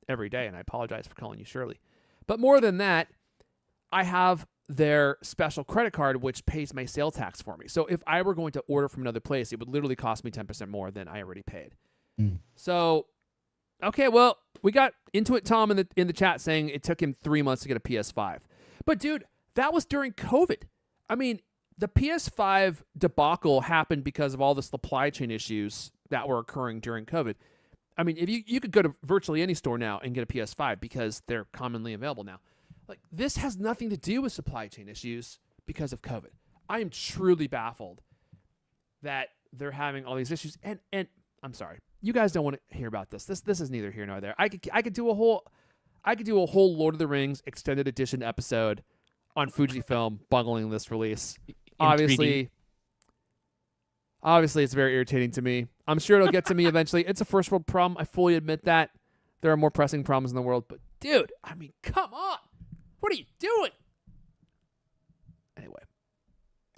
every day, and I apologize for calling you Shirley. But more than that, I have their special credit card, which pays my sales tax for me. So if I were going to order from another place, it would literally cost me 10% more than I already paid. So, okay, well, we got Intuit Tom in the chat saying it took him 3 months to get a PS5. But dude, that was during COVID. I mean, the PS5 debacle happened because of all the supply chain issues that were occurring during COVID. I mean, if you could go to virtually any store now and get a PS5 because they're commonly available now. Like, this has nothing to do with supply chain issues because of COVID. I am truly baffled that they're having all these issues. And I'm sorry, you guys don't want to hear about this. This is neither here nor there. I could do a whole Lord of the Rings extended edition episode on Fujifilm bungling this release. Obviously, it's very irritating to me. I'm sure it'll get to me eventually. It's a first world problem. I fully admit that. There are more pressing problems in the world. But, dude, I mean, come on. What are you doing? Anyway,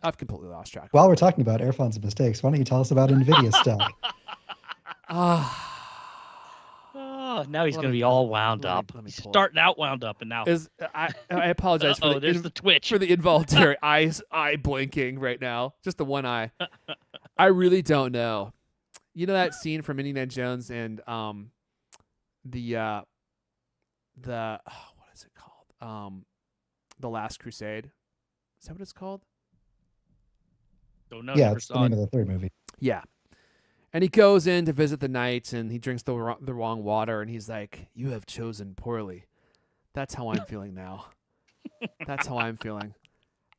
I've completely lost track. While we're talking about AirPhones and mistakes, why don't you tell us about NVIDIA stock? Now he's going to be all wound up. He's starting out wound up, and now I apologize for the twitch for the involuntary eye blinking right now. Just the one eye. I really don't know. You know that scene from Indiana Jones and the what is it called? The Last Crusade. Is that what it's called? Don't know. Yeah, it's the name of the third movie. Yeah. And he goes in to visit the knights, and he drinks the wrong water, and he's like, "You have chosen poorly." That's how I'm feeling now. That's how I'm feeling.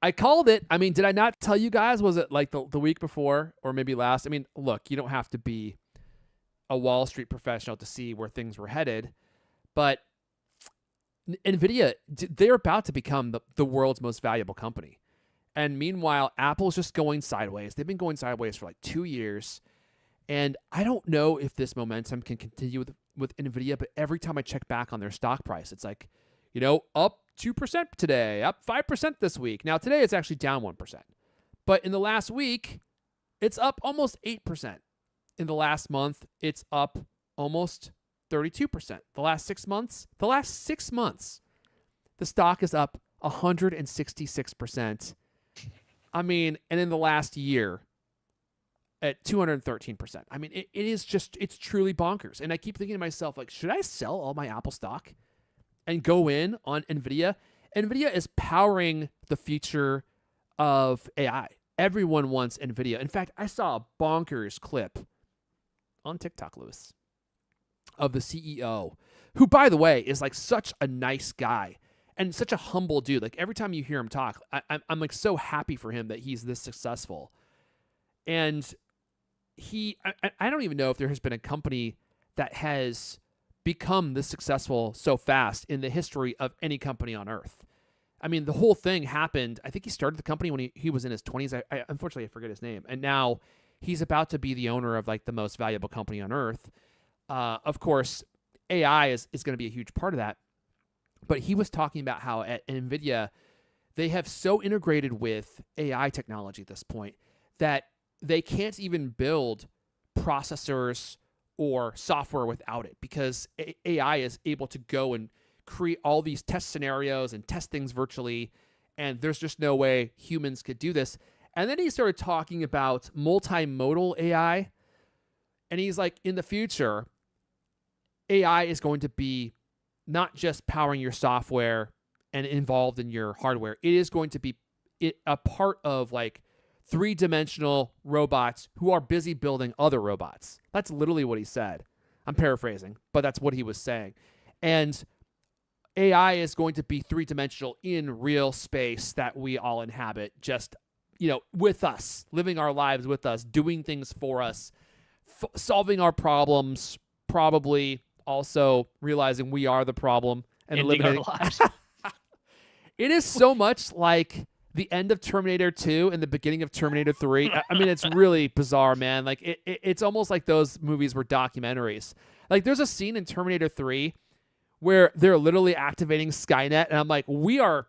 I called it. I mean, did I not tell you guys? Was it like the week before or maybe last? I mean, look, you don't have to be a Wall Street professional to see where things were headed, but NVIDIA, they're about to become the world's most valuable company. And meanwhile, Apple's just going sideways. They've been going sideways for like 2 years. And I don't know if this momentum can continue with NVIDIA, but every time I check back on their stock price, it's like, up 2% today, up 5% this week. Now, today it's actually down 1%. But in the last week, it's up almost 8%. In the last month, it's up almost 32%. The last 6 months, the stock is up 166%. I mean, and in the last year, at 213%. I mean, it is just, it's truly bonkers. And I keep thinking to myself, like, should I sell all my Apple stock and go in on NVIDIA? NVIDIA is powering the future of AI. Everyone wants NVIDIA. In fact, I saw a bonkers clip on TikTok, Lewis, of the CEO, who, by the way, is like such a nice guy and such a humble dude. Like, every time you hear him talk, I'm like so happy for him that he's this successful. And I don't even know if there has been a company that has become this successful so fast in the history of any company on earth. I mean, the whole thing happened. I think he started the company when he was in his 20s. Unfortunately, I forget his name. And now he's about to be the owner of like the most valuable company on earth. Of course, AI is going to be a huge part of that. But he was talking about how at NVIDIA, they have so integrated with AI technology at this point that they can't even build processors or software without it, because AI is able to go and create all these test scenarios and test things virtually, and there's just no way humans could do this. And then he started talking about multimodal AI, and he's like, in the future, AI is going to be not just powering your software and involved in your hardware. It is going to be a part of like three-dimensional robots who are busy building other robots. That's literally what he said. I'm paraphrasing, but that's what he was saying. And AI is going to be three-dimensional in real space that we all inhabit, just, with us, living our lives with us, doing things for us, solving our problems, probably also realizing we are the problem and eliminating our lives. It is so much like the end of Terminator 2 and the beginning of Terminator 3. I mean, it's really bizarre, man. Like, it's almost like those movies were documentaries. Like, there's a scene in Terminator 3 where they're literally activating Skynet, and I'm like, we are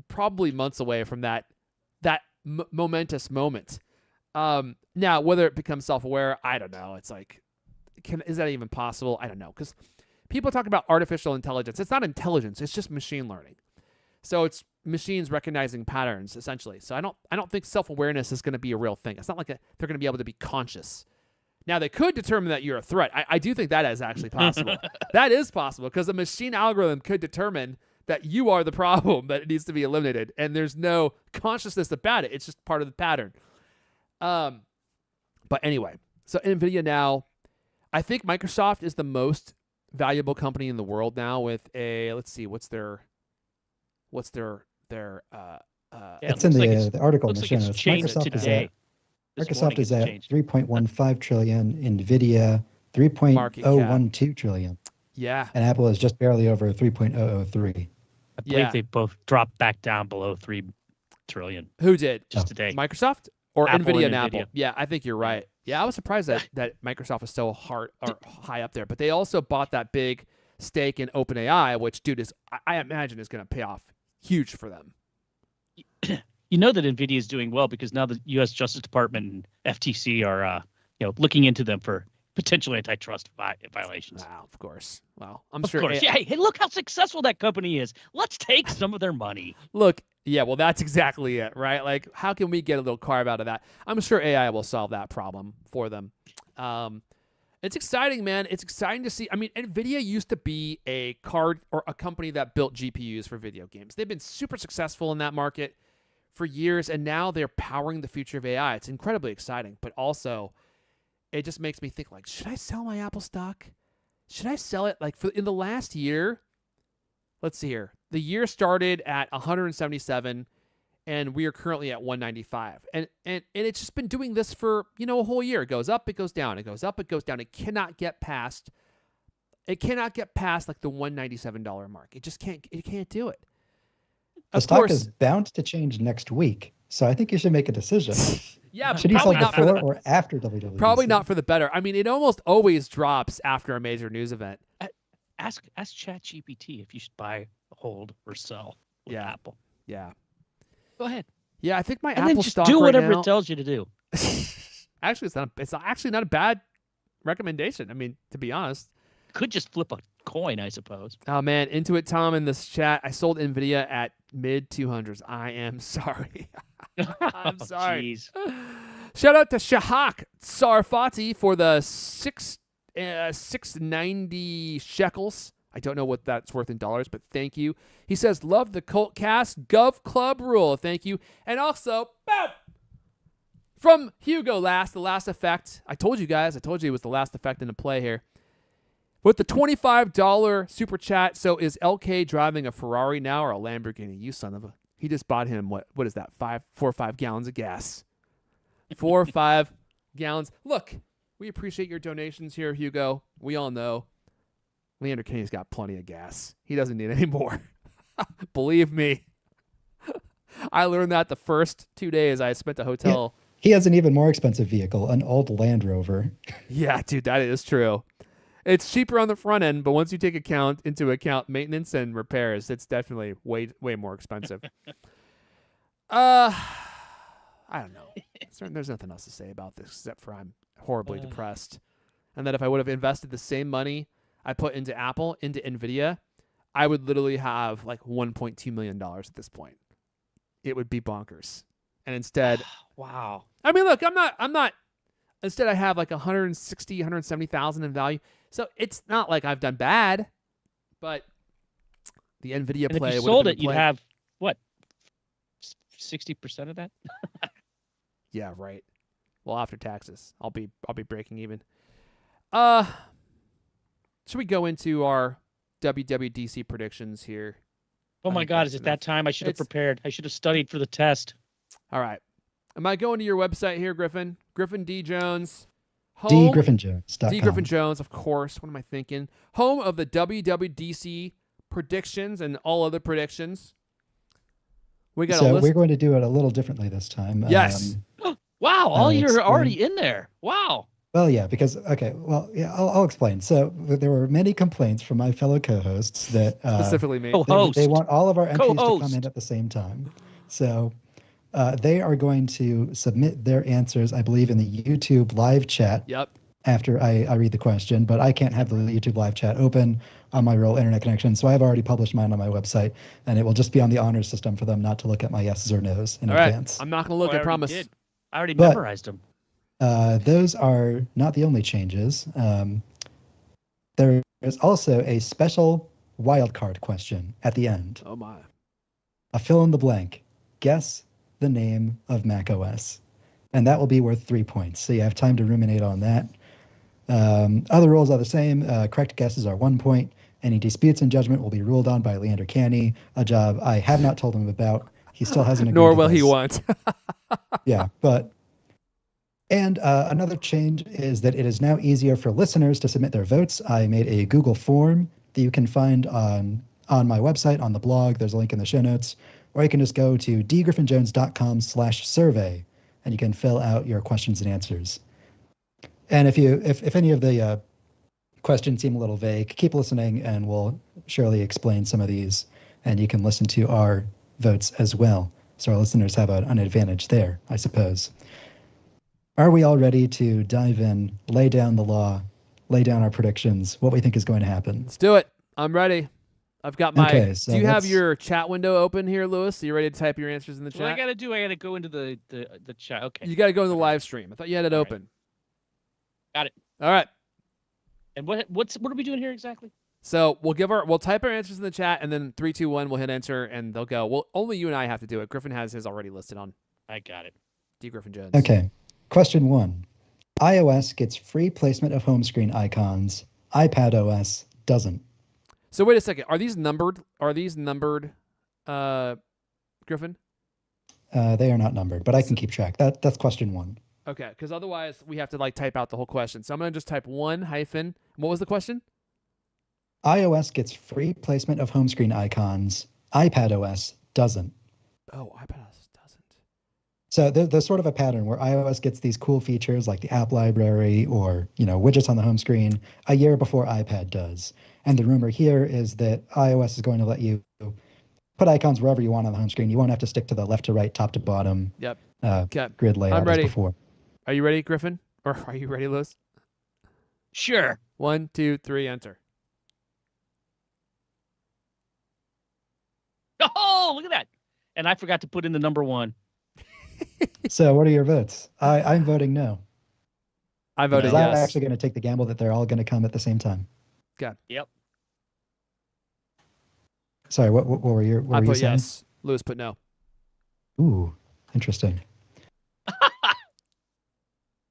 probably months away from that momentous moment. Now, whether it becomes self-aware, I don't know. It's like, is that even possible? I don't know, because people talk about artificial intelligence. It's not intelligence. It's just machine learning. So it's machines recognizing patterns, essentially. So I don't think self-awareness is going to be a real thing. It's not like they're going to be able to be conscious. Now, they could determine that you're a threat. I do think that is actually possible. That is possible, because a machine algorithm could determine that you are the problem, that it needs to be eliminated, and there's no consciousness about it. It's just part of the pattern. But anyway, so NVIDIA now, I think Microsoft is the most valuable company in the world now with a, let's see, what's their it's in the article. Looks like it's changed today. Microsoft is at 3.15 trillion, NVIDIA 3.012 trillion. Yeah. And Apple is just barely over 3.003. I believe they both dropped back down below 3 trillion. Who did? Just today. Microsoft or Apple NVIDIA and Apple? NVIDIA. Yeah, I think you're right. Yeah, I was surprised that Microsoft is so high up there. But they also bought that big stake in OpenAI, which, dude, I imagine is going to pay off huge for them. You know that NVIDIA is doing well because now the U.S. Justice Department and FTC are looking into them for potential antitrust violations. Wow, of course. Well, I'm Of sure. course. Yeah, hey, look how successful that company is. Let's take some of their money. Look, yeah, well, that's exactly it, right? Like, how can we get a little carve out of that? I'm sure AI will solve that problem for them. It's exciting, man. It's exciting to see. I mean, NVIDIA used to be a card or a company that built GPUs for video games. They've been super successful in that market for years, and now they're powering the future of AI. It's incredibly exciting, but also it just makes me think, like, should I sell my Apple stock? Should I sell it? Like, in the last year, let's see here. The year started at 177, and we are currently at 195. And it's just been doing this for, a whole year. It goes up, it goes down. It goes up, it goes down. It cannot get past It cannot get past like the $197 mark. It just can't. It can't do it. The stock is bound to change next week, so I think you should make a decision. Yeah, should you sell probably not for before the, or after WWDC? probably not for the better. I mean, it almost always drops after a major news event. Ask ChatGPT if you should buy, hold, or sell with Apple. Yeah. Go ahead. Yeah, I think my And Apple then just stock do right whatever now, it tells you to do. Actually, it's actually not a bad recommendation. I mean, to be honest. Could just flip a coin, I suppose. Oh man, Intuit Tom in this chat. I sold NVIDIA at mid 200s. I am sorry. I'm sorry. Jeez. Shout out to Shahak Sarfati for the 690 shekels. I don't know what that's worth in dollars, but thank you. He says, love the CultCast Gov Club rule. Thank you. And also, boom! From Hugo the last effect. I told you guys, it was the last effect in the play here. With the $25 super chat, so is LK driving a Ferrari now or a Lamborghini? You son of a... He just bought him, what is that, 4 or 5 gallons of gas. 4 or 5 gallons. Look, we appreciate your donations here, Hugo. We all know Leander Kenny's got plenty of gas. He doesn't need any more. Believe me. I learned that the first 2 days I spent at a hotel. Yeah, he has an even more expensive vehicle, an old Land Rover. Yeah, dude, that is true. It's cheaper on the front end, but once you take into account maintenance and repairs, it's definitely way more expensive. I don't know. There's nothing else to say about this except for I'm horribly depressed. And that if I would have invested the same money I put into Apple, into NVIDIA, I would literally have like $1.2 million at this point. It would be bonkers. And instead, wow. I mean, look, I'm not. Instead, I have like 170,000 in value. So it's not like I've done bad, but the NVIDIA and play. If you sold it, you'd have what? 60% of that? Yeah, right. Well, after taxes, I'll be breaking even. Should we go into our WWDC predictions here? Oh my God, is it that time? I should have prepared. I should have studied for the test. All right. Am I going to your website here, Griffin? Griffin D. Jones. DGriffinJones.com. D. Griffin Jones, of course. What am I thinking? Home of the WWDC predictions and all other predictions. We got a list. We're going to do it a little differently this time. Yes. Wow, you're already in there. Wow. Well, yeah, because I'll explain. So there were many complaints from my fellow co-hosts that specifically me. They want all of our entries to come in at the same time. So they are going to submit their answers, I believe, in the YouTube live chat. Yep. After I read the question, but I can't have the YouTube live chat open on my real internet connection, so I've already published mine on my website, and it will just be on the honor system for them not to look at my yeses or nos in advance. I'm not going to look. I promise. I already memorized them. Those are not the only changes. There is also a special wildcard question at the end. Oh my! A fill in the blank. Guess the name of macOS, and that will be worth 3 points. So you have time to ruminate on that. Other rules are the same. Correct guesses are 1 point. Any disputes in judgment will be ruled on by Leander Canny, a job I have not told him about. He still hasn't agreed. Nor will he want. Yeah, and another change is that it is now easier for listeners to submit their votes. I made a Google form that you can find on my website, on the blog. There's a link in the show notes. Or you can just go to dgriffinjones.com/survey, and you can fill out your questions and answers. And if any of the questions seem a little vague, keep listening, and we'll surely explain some of these. And you can listen to our votes as well. So our listeners have an advantage there, I suppose. Are we all ready to dive in, lay down the law, lay down our predictions, what we think is going to happen? Let's do it. I'm ready. I've got my... Okay, so do you have your chat window open here, Lewis? Are you ready to type your answers in the chat? What I got to do, I got to go into the chat. Okay. You got to go to the live stream. I thought you had it open. Got it. All right. And what are we doing here exactly? So we'll type our answers in the chat, and then 3, 2, 1, we'll hit enter, and they'll go. Well, only you and I have to do it. Griffin has his already listed on. I got it. D. Griffin Jones. Okay. Question 1. iOS gets free placement of home screen icons. iPadOS doesn't. So wait a second. Are these numbered? Griffin? They are not numbered, but I can keep track. That's question 1. Okay, because otherwise we have to type out the whole question. So I'm going to just type 1 hyphen. What was the question? iOS gets free placement of home screen icons. iPadOS doesn't. Oh, iPadOS doesn't. So there's sort of a pattern where iOS gets these cool features like the app library or, widgets on the home screen a year before iPad does. And the rumor here is that iOS is going to let you put icons wherever you want on the home screen. You won't have to stick to the left to right, top to bottom grid layout I'm ready. as before. Are you ready, Griffin? Or are you ready, Lewis? Sure. 1, 2, 3, enter. Oh, look at that. And I forgot to put in the number 1. So what are your votes? I'm voting no. I voted Because yes. I'm actually going to take the gamble that they're all going to come at the same time. Okay. Yep. Sorry, what were you I put saying? yes. Lewis put no. Ooh, interesting.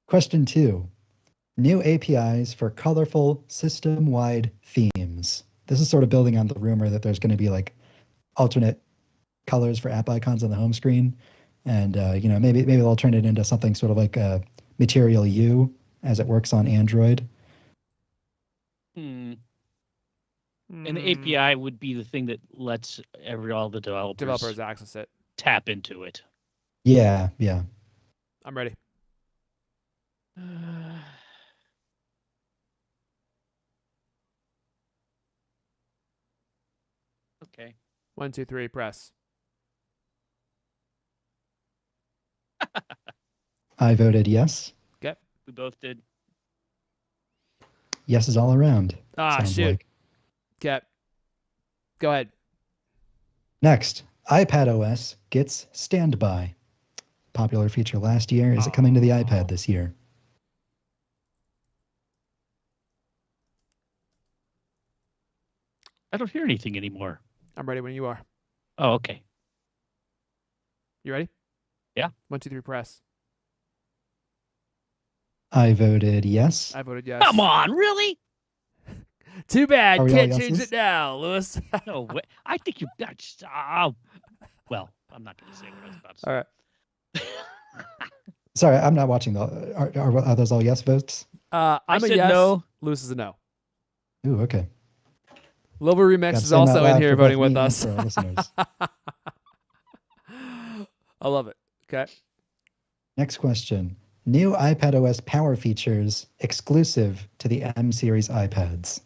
Question 2. New APIs for colorful system-wide themes. This is sort of building on the rumor that there's going to be like alternate colors for app icons on the home screen. And, maybe they'll turn it into something sort of like a Material U as it works on Android. And the API would be the thing that lets all the developers access it. Tap into it. Yeah. I'm ready. Okay. 1, 2, 3, press. I voted yes. Okay. We both did. Yes is all around. Shoot. Like. Okay. Go ahead. Next, iPadOS gets standby. Popular feature last year. Is it coming to the iPad this year? I don't hear anything anymore. I'm ready when you are. Oh, okay. You ready? Yeah. 1, 2, 3, press. I voted yes. I voted yes. Come on, really? Too bad. Are we all Can't change yeses? it now, Lewis. No way. I think you. Well, I'm not going to say what I was about to say. All right. Sorry, I'm not watching. Are those all yes votes? I'm I a said yes. no. Lewis is a no. Ooh, okay. Lover Remix Gotta is say them out also in loud here for voting both with me and us. for our listeners. I love it. Okay. Next question. New iPadOS power features exclusive to the M series iPads.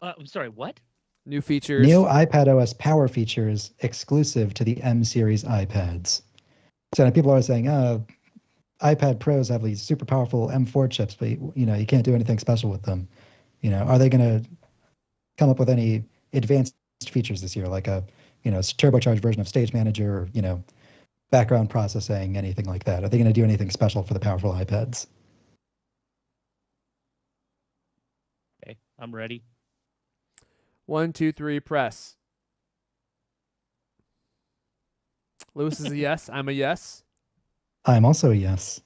I'm sorry, what? New features. New iPadOS power features exclusive to the M series iPads. So people are saying, iPad Pros have these super powerful M4 chips, but you can't do anything special with them. Are they going to come up with any advanced features this year, like a turbocharged version of Stage Manager, or background processing, anything like that? Are they going to do anything special for the powerful iPads? Okay, I'm ready. 1, 2, 3, press. Lewis is a yes. I'm a yes. I'm also a yes.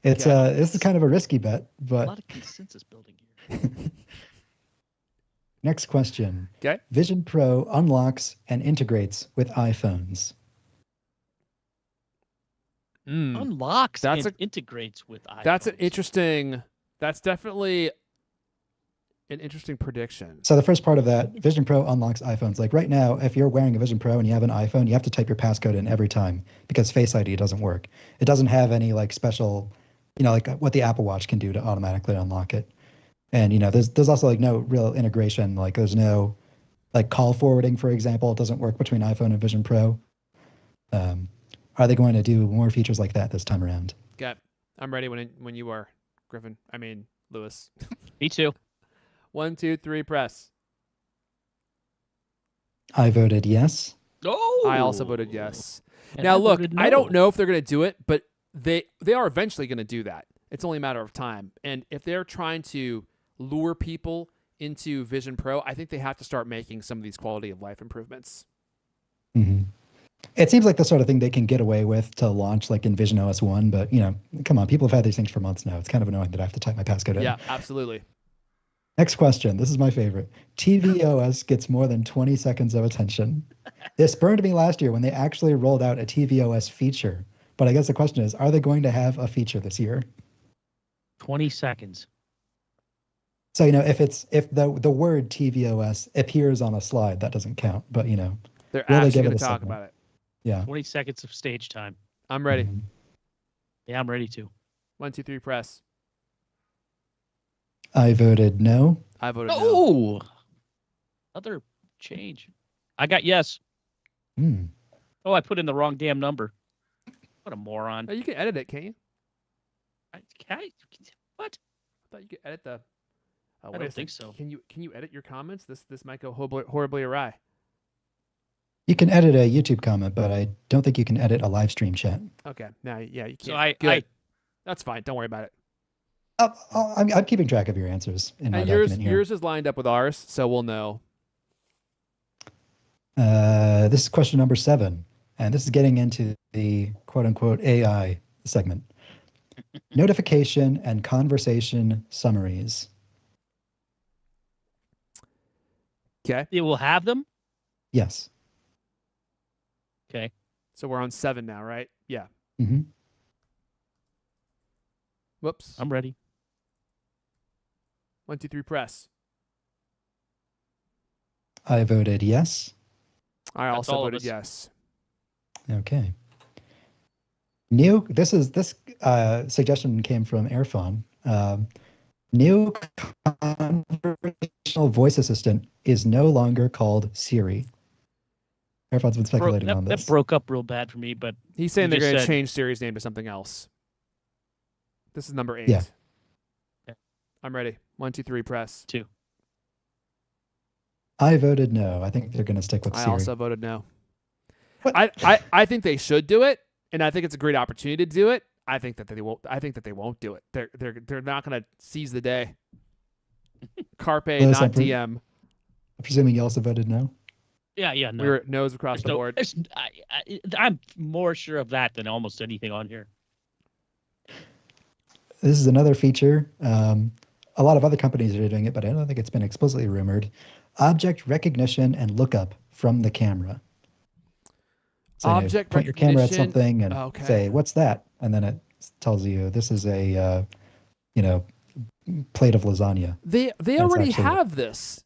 It's this is kind of a risky bet, A but lot of consensus building here. next question. Okay. Vision Pro unlocks and integrates with iPhones. Unlocks That's and integrates with iPhones. That's definitely an interesting prediction. So the first part of that, Vision Pro unlocks iPhones. Like right now, if you're wearing a Vision Pro and you have an iPhone, you have to type your passcode in every time because Face ID doesn't work. It doesn't have any like special, like what the Apple Watch can do to automatically unlock it. And there's also like no real integration. Like there's no like call forwarding, for example. It doesn't work between iPhone and Vision Pro. Are they going to do more features like that this time around? Okay. I'm ready when you are, Griffin. I mean, Lewis. Me too. 1, 2, 3, press. I voted yes. Oh. I also voted yes. And Now, look, voted I don't no. know if they're going to do it, but they are eventually going to do that. It's only a matter of time. And if they're trying to lure people into Vision Pro, I think they have to start making some of these quality of life improvements. Mm-hmm. It seems like the sort of thing they can get away with to launch like in Vision OS 1, but come on, people have had these things for months now. It's kind of annoying that I have to type my passcode in. Yeah, absolutely. Next question. This is my favorite. tvOS gets more than 20 seconds of attention. This burned me last year when they actually rolled out a tvOS feature. But I guess the question is, are they going to have a feature this year? 20 seconds. So, if the word tvOS appears on a slide, that doesn't count. But, They're will they actually give going it to a talk segment? about it. Yeah. 20 seconds of stage time. I'm ready. Mhm. Yeah, I'm ready to. 1, 2, 3, press. I voted no. I voted no. Oh, another change. I got yes. Hmm. Oh, I put in the wrong damn number. What a moron. Oh, you can edit it, can't you? What? I thought you could edit the. Oh, I wait don't a think second. so. Can you edit your comments? This might go horribly awry. You can edit a YouTube comment, but I don't think you can edit a live stream chat. Okay. Now, yeah, you can't. So Good. That's fine. Don't worry about it. I'm keeping track of your answers in my document here. Yours is lined up with ours, so we'll know. This is question number 7, and this is getting into the quote-unquote AI segment. Notification and conversation summaries. Okay. It will have them? Yes. Okay. So we're on 7 now, right? Yeah. Mm-hmm. Whoops. I'm ready. 1, 2, 3, press. I voted yes. I That's also all of voted us. yes. Okay. This suggestion came from Airphone. New conversational voice assistant is no longer called Siri. Airphone's been speculating on this. That broke up real bad for me, but He's saying You they're just going to said- change Siri's name to something else. This is number 8. Yeah. Okay. I'm ready. 1, 2, 3, press. 2. I voted no. I think they're going to stick with I Siri. also voted no. What? I think they should do it, and I think it's a great opportunity to do it. I think that they won't. I think that they won't do it. They're not going to seize the day. Carpe, Lewis, not DM. I'm presuming you also voted no. Yeah, no. We were nose across the board. I'm more sure of that than almost anything on here. This is another feature. A lot of other companies are doing it, but I don't think it's been explicitly rumored. Object recognition and lookup from the camera. So Object point your camera at recognition? something and Okay. say, "What's that?" And then it tells you this is a plate of lasagna. They already have this.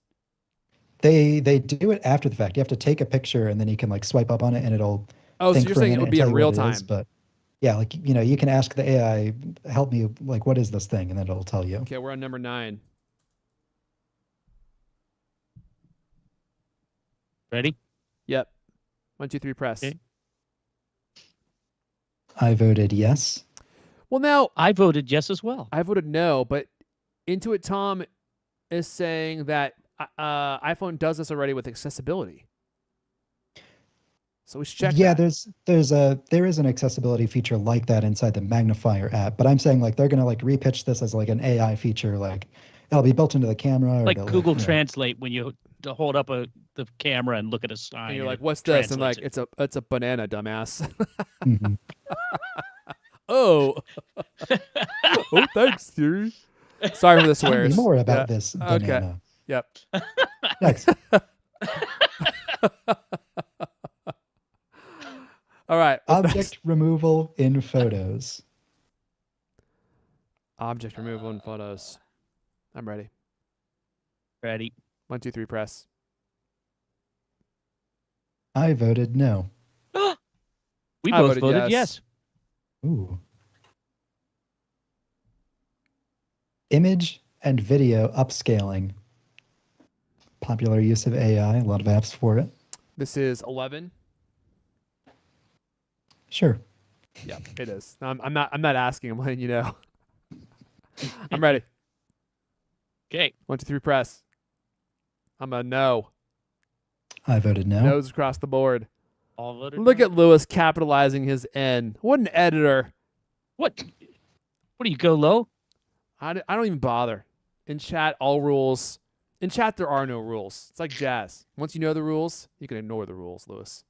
They do it after the fact. You have to take a picture and then you can like swipe up on it and it'll. Oh, so think you're for a saying it minute would and be tell in you real what it is, time? but yeah, like you can ask the AI, help me, like what is this thing, and then it'll tell you. Okay, we're on number 9. Ready? Yep. 1, 2, 3, press. Okay. I voted yes. Well, now I voted yes as well. I voted no, but Intuit Tom is saying that iPhone does this already with accessibility. So we should check. Yeah, that. there is an accessibility feature like that inside the magnifier app, but I'm saying like they're gonna like repitch this as like an AI feature, like it'll be built into the camera, or Like they'll, Google Translate when you hold up the camera and look at a sign. And you're like, it "What's this?" And like, translates it's a banana, dumbass. Mhm. Oh, oh, thanks, Siri. Sorry for the Tell me swears. more about Yeah. this Okay. banana. Yep. Next. All right. what's Object next? removal in photos. Object removal in photos. I'm ready. Ready? 1, 2, 3, press. I voted no. We I both voted voted yes. yes. Ooh. Image and video upscaling. Popular use of AI, a lot of apps for it. This is 11. Sure. Yep, it is. No, I'm not asking. I'm letting you know. I'm ready. Okay. 1, 2, 3, press. I'm a no. I voted no. Nose across the board. All voted Look no. at Lewis capitalizing his N. What an editor. What do you go low? I don't even bother. In chat, all rules. In chat, there are no rules. It's like jazz. Once you know the rules, you can ignore the rules, Lewis.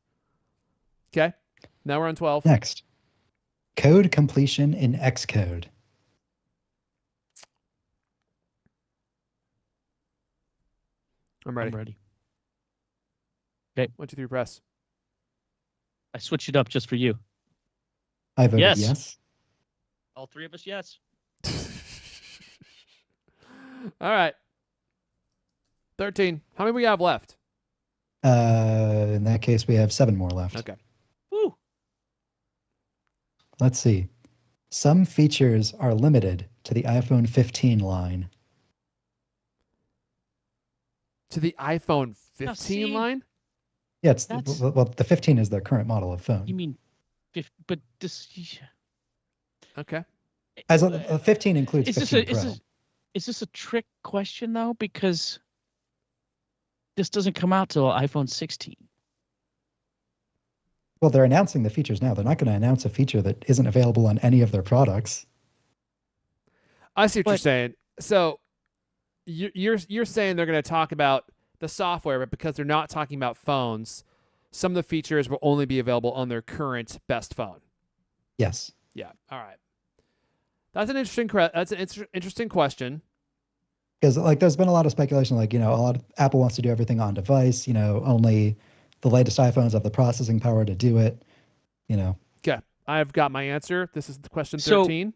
Okay. Now we're on 12. Next. Code completion in Xcode. I'm ready. I'm ready. 1, 2, 3, press. I switched it up just for you. I voted Yes. yes. All three of us, yes. All right. 13. How many we have left? In that case, we have 7 more left. Okay. Woo. Let's see. Some features are limited to the iPhone 15 line. To the iPhone 15 see, line? Yeah, it's well, the 15 is their current model of phone. You mean, but this. Okay. As a 15 includes 15 Pro. Is this a trick question though? Because this doesn't come out till iPhone 16. Well, they're announcing the features now. They're not going to announce a feature that isn't available on any of their products. I see what you're saying. So you're saying they're going to talk about the software, but because they're not talking about phones, some of the features will only be available on their current best phone. Yes. Yeah. All right. That's an interesting interesting question. Because like there's been a lot of speculation, like, Apple wants to do everything on device, only the latest iPhones have the processing power to do it, Okay. I've got my answer. This is question 13.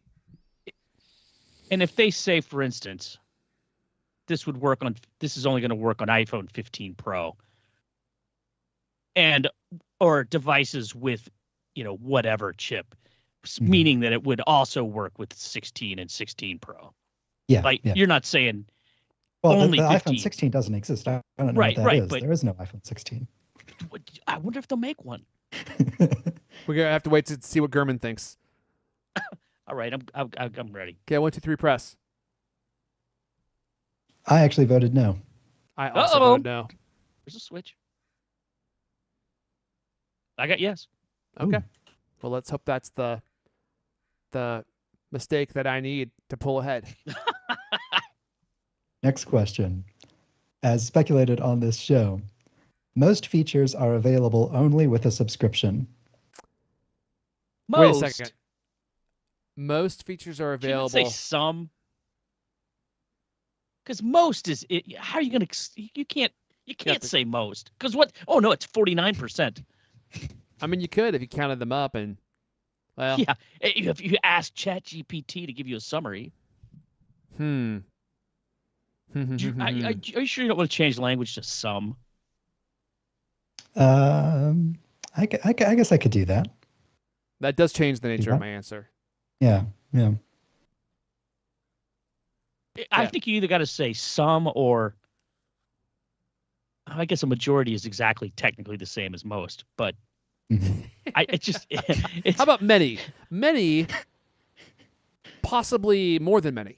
And if they say, for instance, this is only going to work on iPhone 15 Pro or devices with, whatever chip, meaning that it would also work with 16 and 16 Pro. Yeah. You're not saying only the iPhone 16 doesn't exist. I don't know what that is. There is no iPhone 16. I wonder if they'll make one. We're going to have to wait to see what Gurman thinks. All right, I'm ready. Okay, 1, 2, 3, press. I actually voted no. I also voted no. There's a switch. I got yes. Okay. Ooh. Well, let's hope that's the mistake that I need to pull ahead. Next question. As speculated on this show, most features are available only with a subscription. Wait a second. Most features are available. Can you say some? Because most is it. How are you going to? You can't say most. Because what? Oh no, it's 49%. I mean, you could if you counted them up and. Well. Yeah, if you ask ChatGPT to give you a summary. Are you sure you don't want to change language to some? I guess I could do that. That does change the nature of my answer. Yeah. I think you either got to say some or I guess a majority is exactly technically the same as most, but how about many? Many, possibly more than many.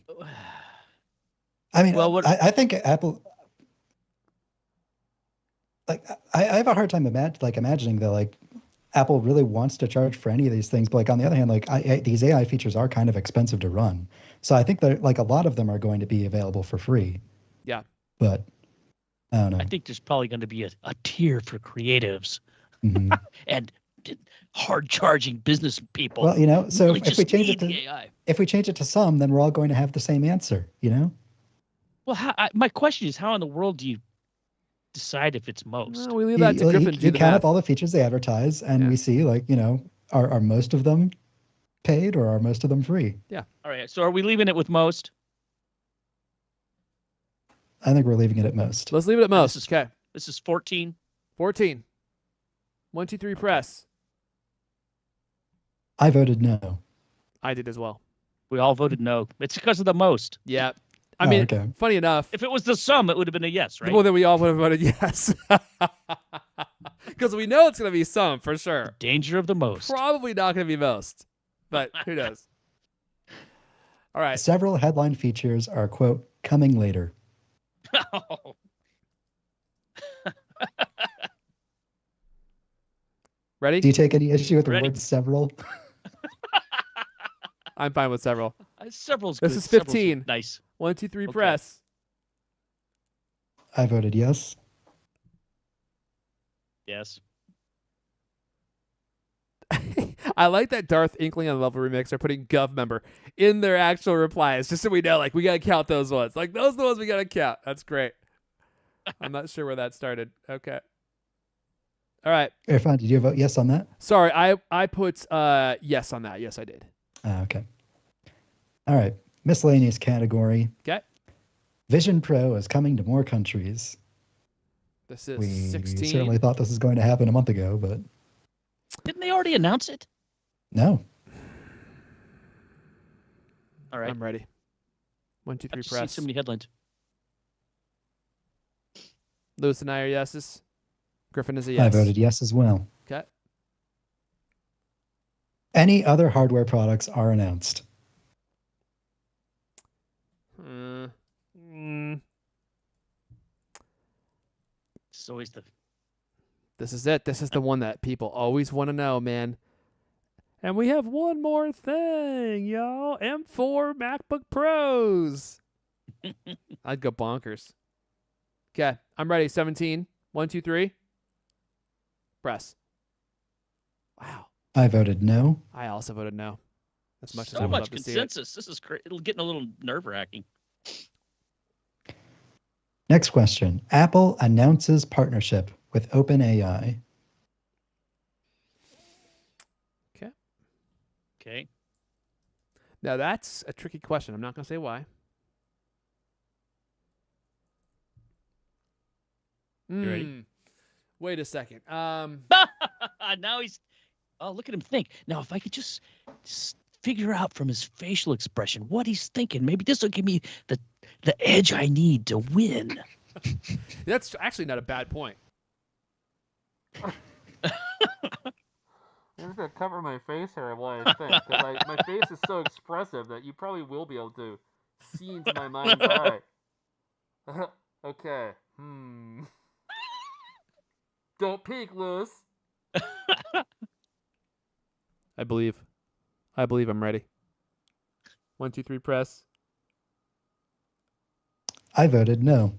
I mean, I think Apple. Like, I have a hard time imagining that Apple really wants to charge for any of these things. But on the other hand, these AI features are kind of expensive to run. So I think that a lot of them are going to be available for free. Yeah. But I don't know. I think there's probably going to be a tier for creatives and hard charging business people. Well, so really if we change it to some, then we're all going to have the same answer, Well, my question is, how in the world do you decide if it's most? Well, we leave that to Griffin to do you the count math. up all the features they advertise, and we see, are most of them paid or are most of them free? Yeah. All right. So are we leaving it with most? I think we're leaving it at most. Let's leave it at most. Okay. This is 14. 14. 1, 2, 3, press. I voted no. I did as well. We all voted no. It's because of the most. Yeah. I mean, funny enough. If it was the sum, it would have been a yes, right? Well, then we all would have voted yes. Because we know it's going to be some, for sure. The danger of the most. Probably not going to be most. But who knows? All right. Several headline features are, quote, coming later. Ready? Do you take any issue with the word several? I'm fine with several. Several's good. This is 15. Nice. 1, 2, 3, press. I voted yes. Yes. I like that Darth Inkling on the Level Remix are putting Gov member in their actual replies, just so we know, we got to count those ones. Those are the ones we got to count. That's great. I'm not sure where that started. Okay. All right. Irfan, did you vote yes on that? Sorry, I put yes on that. Yes, I did. Okay. All right. Miscellaneous category. Okay. Vision Pro is coming to more countries. This is We 16. certainly thought this was going to happen a month ago, but Didn't they already announce it? no. All right. I'm ready. 1, 2, 3, I've just seen press. so many headlines. Lewis and I are yeses. Griffin is a I yes. voted yes as well. Okay. Any other hardware products are announced. It's always the This is it. This is the one that people always want to know, man. And we have one more thing, y'all. M4 MacBook Pros. I'd go bonkers. Okay, I'm ready. 17. 1, 2, 3. Press. Wow. I voted no. I also voted no. As much as I so would much love to see it. consensus. This is great. It'll getting a little nerve-wracking. Next question. Apple announces partnership with OpenAI. Okay. Now that's a tricky question. I'm not going to say why. You ready? Wait a second. Now he's. Oh, look at him think. Now, if I could just figure out from his facial expression what he's thinking, maybe this will give me the edge I need to win. That's actually not a bad point. I'm just going to cover my face here while I think, because my face is so expressive that you probably will be able to see into my mind's eye. Okay. Don't peek, Lewis. I believe I'm ready. 1, 2, 3, press. I voted no.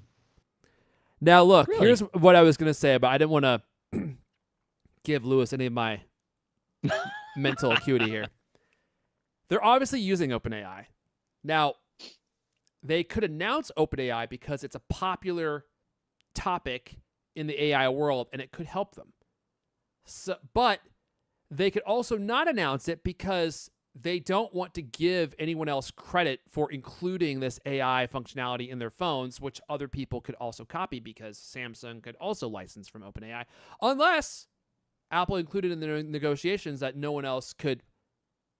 Now, look, Really? here's what I was going to say, but I didn't want to give Lewis any of my mental acuity here. They're obviously using OpenAI. Now, they could announce OpenAI because it's a popular topic in the AI world, and it could help them. So, but they could also not announce it because they don't want to give anyone else credit for including this AI functionality in their phones, which other people could also copy because Samsung could also license from OpenAI, unless Apple included in their negotiations that no one else could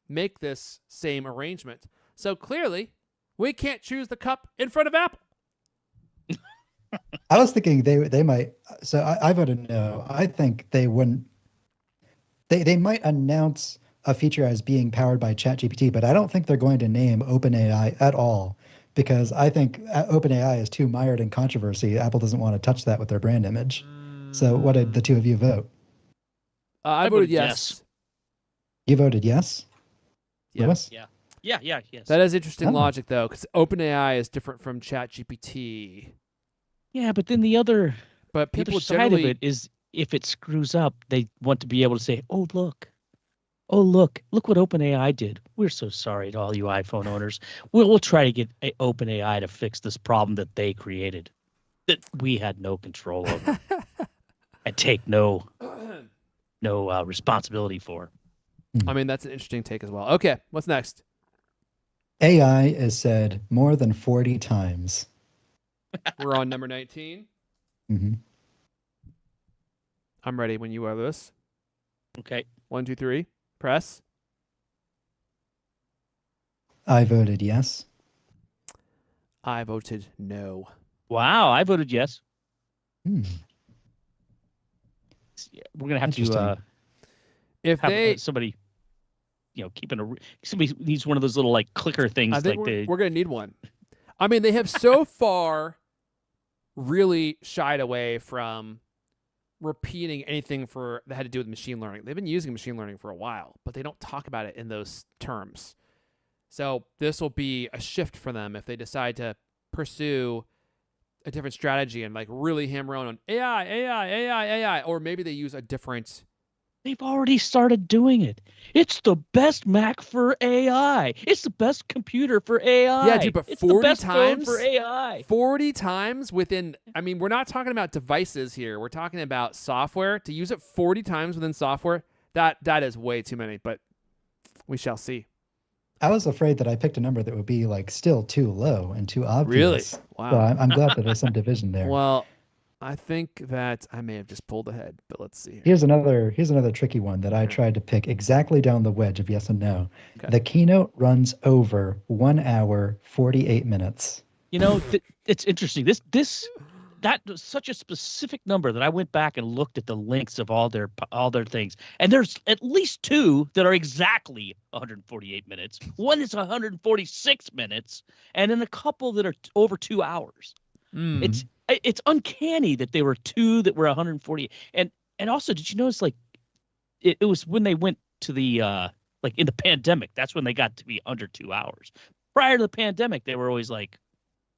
make this same arrangement. So clearly, we can't choose the cup in front of Apple. I was thinking they might. So I voted no. I think they wouldn't. They might announce a feature as being powered by ChatGPT, but I don't think they're going to name OpenAI at all because I think OpenAI is too mired in controversy. Apple doesn't want to touch that with their brand image. So what did the two of you vote? I voted yes. You voted yes? Yeah. Lewis? Yeah. Yes. That is interesting Oh. logic, though, because OpenAI is different from ChatGPT. Yeah, but then the other People side generally of it is if it screws up, they want to be able to say, "Oh look what OpenAI did. We're so sorry to all you iPhone owners. We'll try to get OpenAI to fix this problem that they created, that we had no control over, and take no responsibility for." I mean, that's an interesting take as well. Okay, what's next? AI is said more than 40 times. We're on number 19. hmm I'm ready when you are, Lewis. Okay. 1, 2, 3. Press. I voted yes. I voted no. Wow, I voted yes. Hmm. We're gonna have to Interesting. If have they, somebody, somebody needs one of those little like clicker things. I think like we're going to need one. I mean, they have so far really shied away from repeating anything that had to do with machine learning. They've been using machine learning for a while, but they don't talk about it in those terms. So this will be a shift for them if they decide to pursue a different strategy and like really hammer on AI, or maybe they use a different. They've already started doing it. It's the best Mac for AI. It's the best computer for AI. Yeah, dude, but it's 40 the best times phone for AI. 40 times within. I mean, we're not talking about devices here. We're talking about software. To use it 40 times within software, that is way too many. But we shall see. I was afraid that I picked a number that would be like still too low and too Really? obvious. Wow. So I'm glad that there's some division there. Well, I think that I may have just pulled ahead, but let's see here. Here's another tricky one that I tried to pick exactly down the wedge of yes and no. Okay. The keynote runs over 1 hour 48 minutes. It's interesting. That was such a specific number that I went back and looked at the lengths of all their things, and there's at least 2 that are exactly 148 minutes. One is 146 minutes, and then a couple that are over 2 hours. It's uncanny that there were 2 that were 140. And also, did you notice like it was when they went to the like in the pandemic, that's when they got to be under 2 hours. Prior to the pandemic, they were always like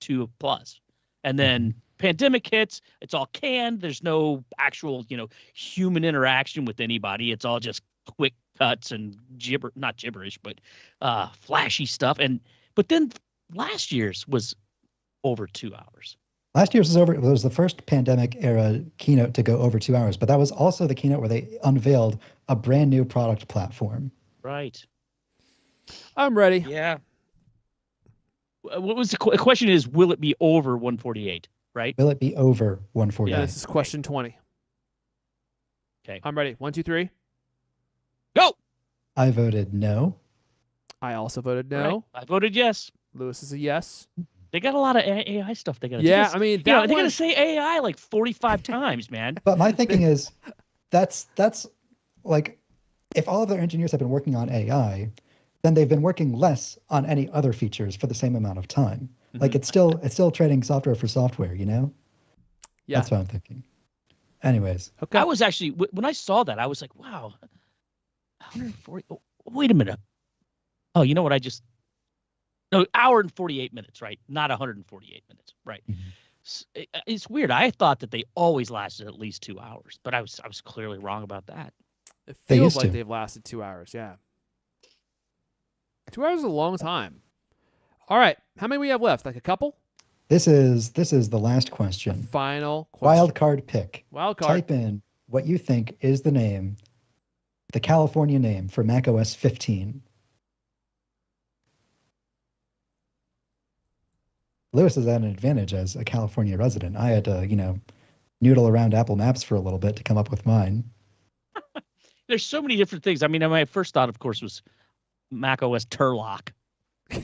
2 plus. And then pandemic hits, it's all canned. There's no actual, human interaction with anybody. It's all just quick cuts and not gibberish, but flashy stuff. But then last year's was over 2 hours. Last year's was over. It was the first pandemic era keynote to go over 2 hours, but that was also the keynote where they unveiled a brand new product platform. Right. I'm ready. Yeah. What was the question? Is will it be over 148? Right? Will it be over 148? Yeah, this is question 20. Okay. I'm ready. 1, 2, 3. Go. I voted no. I also voted no. Right. I voted yes. Lewis is a yes. They got a lot of AI stuff they got to do. Yeah, I mean, they're going to say AI like 45 times, man. But my thinking is that's like if all of their engineers have been working on AI, then they've been working less on any other features for the same amount of time. Like it's still trading software for software, Yeah. That's what I'm thinking. Anyways. Okay. I was actually, when I saw that, I was like, wow, 140. Oh, wait a minute. Oh, you know what? No, hour and 48 minutes, right? Not 148 minutes, right? Mm-hmm. It's weird. I thought that they always lasted at least 2 hours, but I was clearly wrong about that. It feels like they've lasted 2 hours, yeah. 2 hours is a long time. All right, how many we have left? Like a couple? This is the last question. The final question. Wild card pick. Wild card. Type in what you think is the California name for macOS 15. Lewis is at an advantage as a California resident. I had to, noodle around Apple Maps for a little bit to come up with mine. There's so many different things. I mean, my first thought, of course, was macOS Turlock. I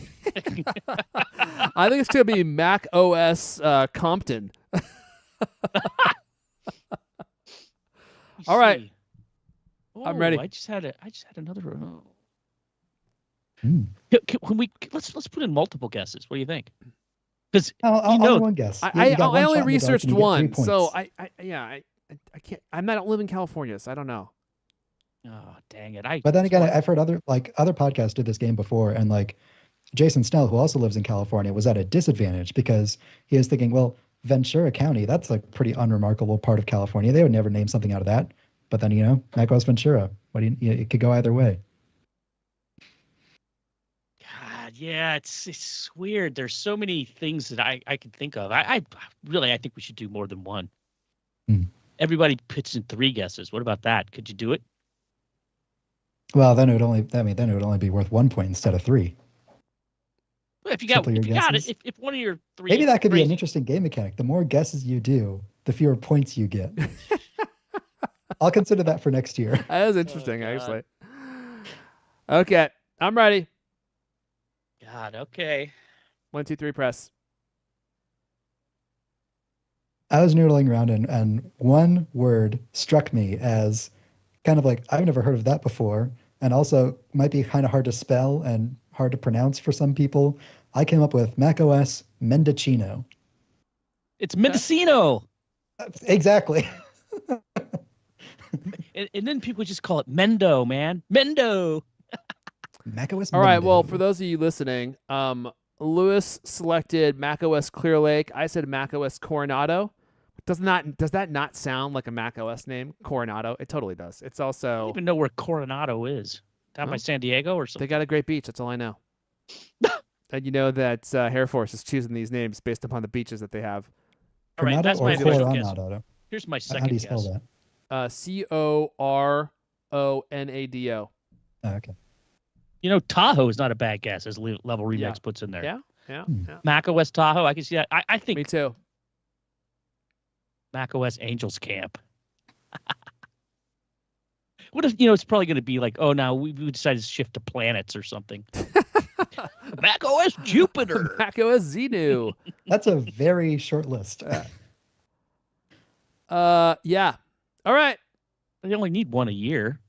think it's going to be Mac OS Compton. All right. I'm ready. I just had another. Hmm. Can we let's put in multiple guesses? What do you think? Because I'll one guess. I only researched one, so I can't. I don't live in California, so I don't know. Oh, dang it! But then again, I've heard other podcasts did this game before, and like Jason Snell, who also lives in California, was at a disadvantage because he is thinking, well, Ventura County, that's a pretty unremarkable part of California. They would never name something out of that. But then, macOS Ventura. It could go either way. God, yeah, it's weird. There's so many things that I can think of. I think we should do more than one. Everybody pitched in 3 guesses. What about that? Could you do it? Well, then it would only be worth 1 point instead of 3. If you got it, if one of your 3, maybe that could be an interesting game mechanic. The more guesses you do, the fewer points you get. I'll consider that for next year. That is interesting, actually. Okay, I'm ready. God, okay. 1, 2, 3, press. I was noodling around and one word struck me as kind of like, I've never heard of that before, and also might be kind of hard to spell and hard to pronounce for some people. I came up with macOS Mendocino. It's Mendocino. Exactly. and then people just call it Mendo, man. Mendo. macOS All right, Mendo. well, for those of you listening, Lewis selected macOS Clear Lake. I said macOS Coronado. Does that not sound like a macOS name? Coronado. It totally does. It's also. I don't even know where Coronado is. Down by San Diego or something. They got a great beach. That's all I know. And you know that Air Force is choosing these names based upon the beaches that they have. All right, that's my official guess. Coronado? Here's my second How do you guess. spell that? Coronado. Oh, okay. Tahoe is not a bad guess, as Level Remix Yeah. puts in there. Yeah. Mac OS Tahoe, I can see that. I think Me too. Mac OS Angels Camp. What if, it's probably going to be like, oh, now we decided to shift to planets or something. Mac OS Jupiter. Mac OS Xenu. That's a very short list. Yeah. All right. They only need one a year.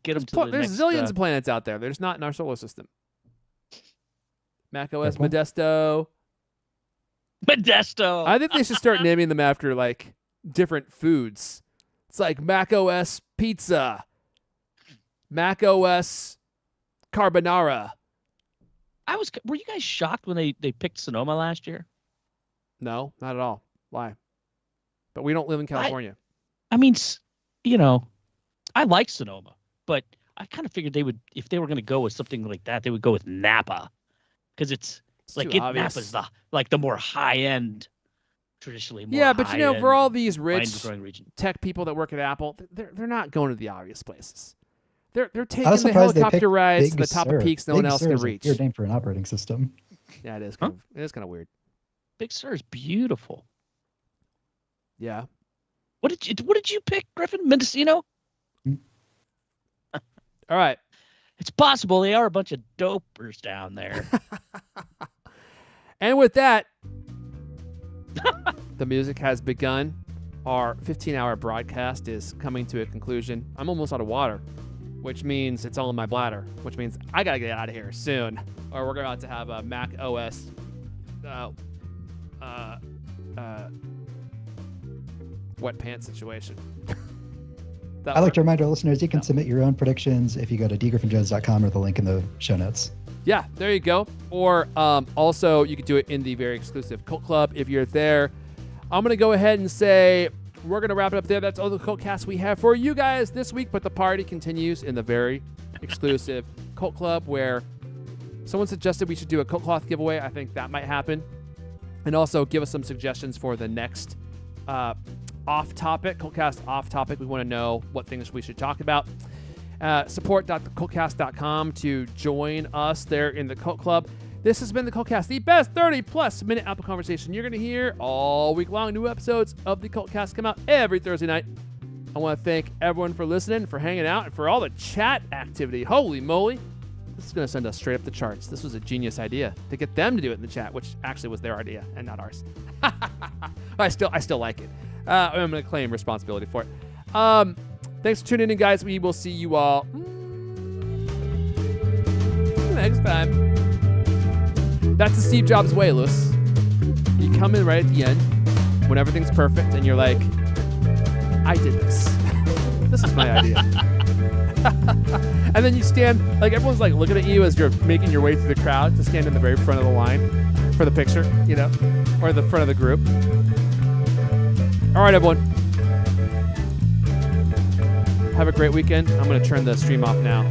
Get them to the There's next, zillions of planets out there. There's not in our solar system. Mac OS Careful. Modesto. Modesto. I think they should start naming them after like different foods. It's like Mac OS Pizza, Mac OS Carbonara. Were you guys shocked when they picked Sonoma last year? No, not at all. Why? But we don't live in California. I mean, I like Sonoma, but I kind of figured they would, if they were going to go with something like that, they would go with Napa, because it's like too obvious. Napa's the more high end, traditionally more. Yeah, but high-end for all these rich wine-growing region. tech people that work at Apple, they're not going to the obvious places. They're taking I was the surprised they helicopter picked rides to Big the top Sur. of peaks no one Big else Sur can is a reach. weird name for an operating system. Yeah, it is. Huh? It is kind of weird. Big Sur is beautiful. Yeah. What did you pick, Griffin? Mendocino? All right. It's possible they are a bunch of dopers down there. And with that, the music has begun. Our 15-hour broadcast is coming to a conclusion. I'm almost out of water, which means it's all in my bladder, which means I got to get out of here soon, or we're about to have a Mac OS wet pants situation. I'd like to remind our listeners you can submit your own predictions if you go to dgriffinjones.com or the link in the show notes. Yeah, there you go. Or also, you could do it in the very exclusive Cult Club if you're there. I'm going to go ahead and say we're going to wrap it up there. That's all the CultCast we have for you guys this week, but the party continues in the very exclusive Cult Club, where someone suggested we should do a CultCloth giveaway. I think that might happen. And also give us some suggestions for the next off-topic, CultCast off-topic. We want to know what things we should talk about. Support.cultcast.com to join us there in the Cult Club. This has been the CultCast, the best 30-plus minute Apple conversation you're going to hear all week long. New episodes of the CultCast come out every Thursday night. I want to thank everyone for listening, for hanging out, and for all the chat activity. Holy moly. This is going to send us straight up the charts. This was a genius idea to get them to do it in the chat, which actually was their idea and not ours. I still like it. I'm going to claim responsibility for it. Thanks for tuning in, guys. We will see you all next time. That's the Steve Jobs way, Lewis. You come in right at the end when everything's perfect, and you're like, I did this. This is my idea. And then you stand, like everyone's like looking at you as you're making your way through the crowd to stand in the very front of the line for the picture, or the front of the group. All right, everyone. Have a great weekend. I'm going to turn the stream off now.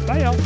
Bye, y'all.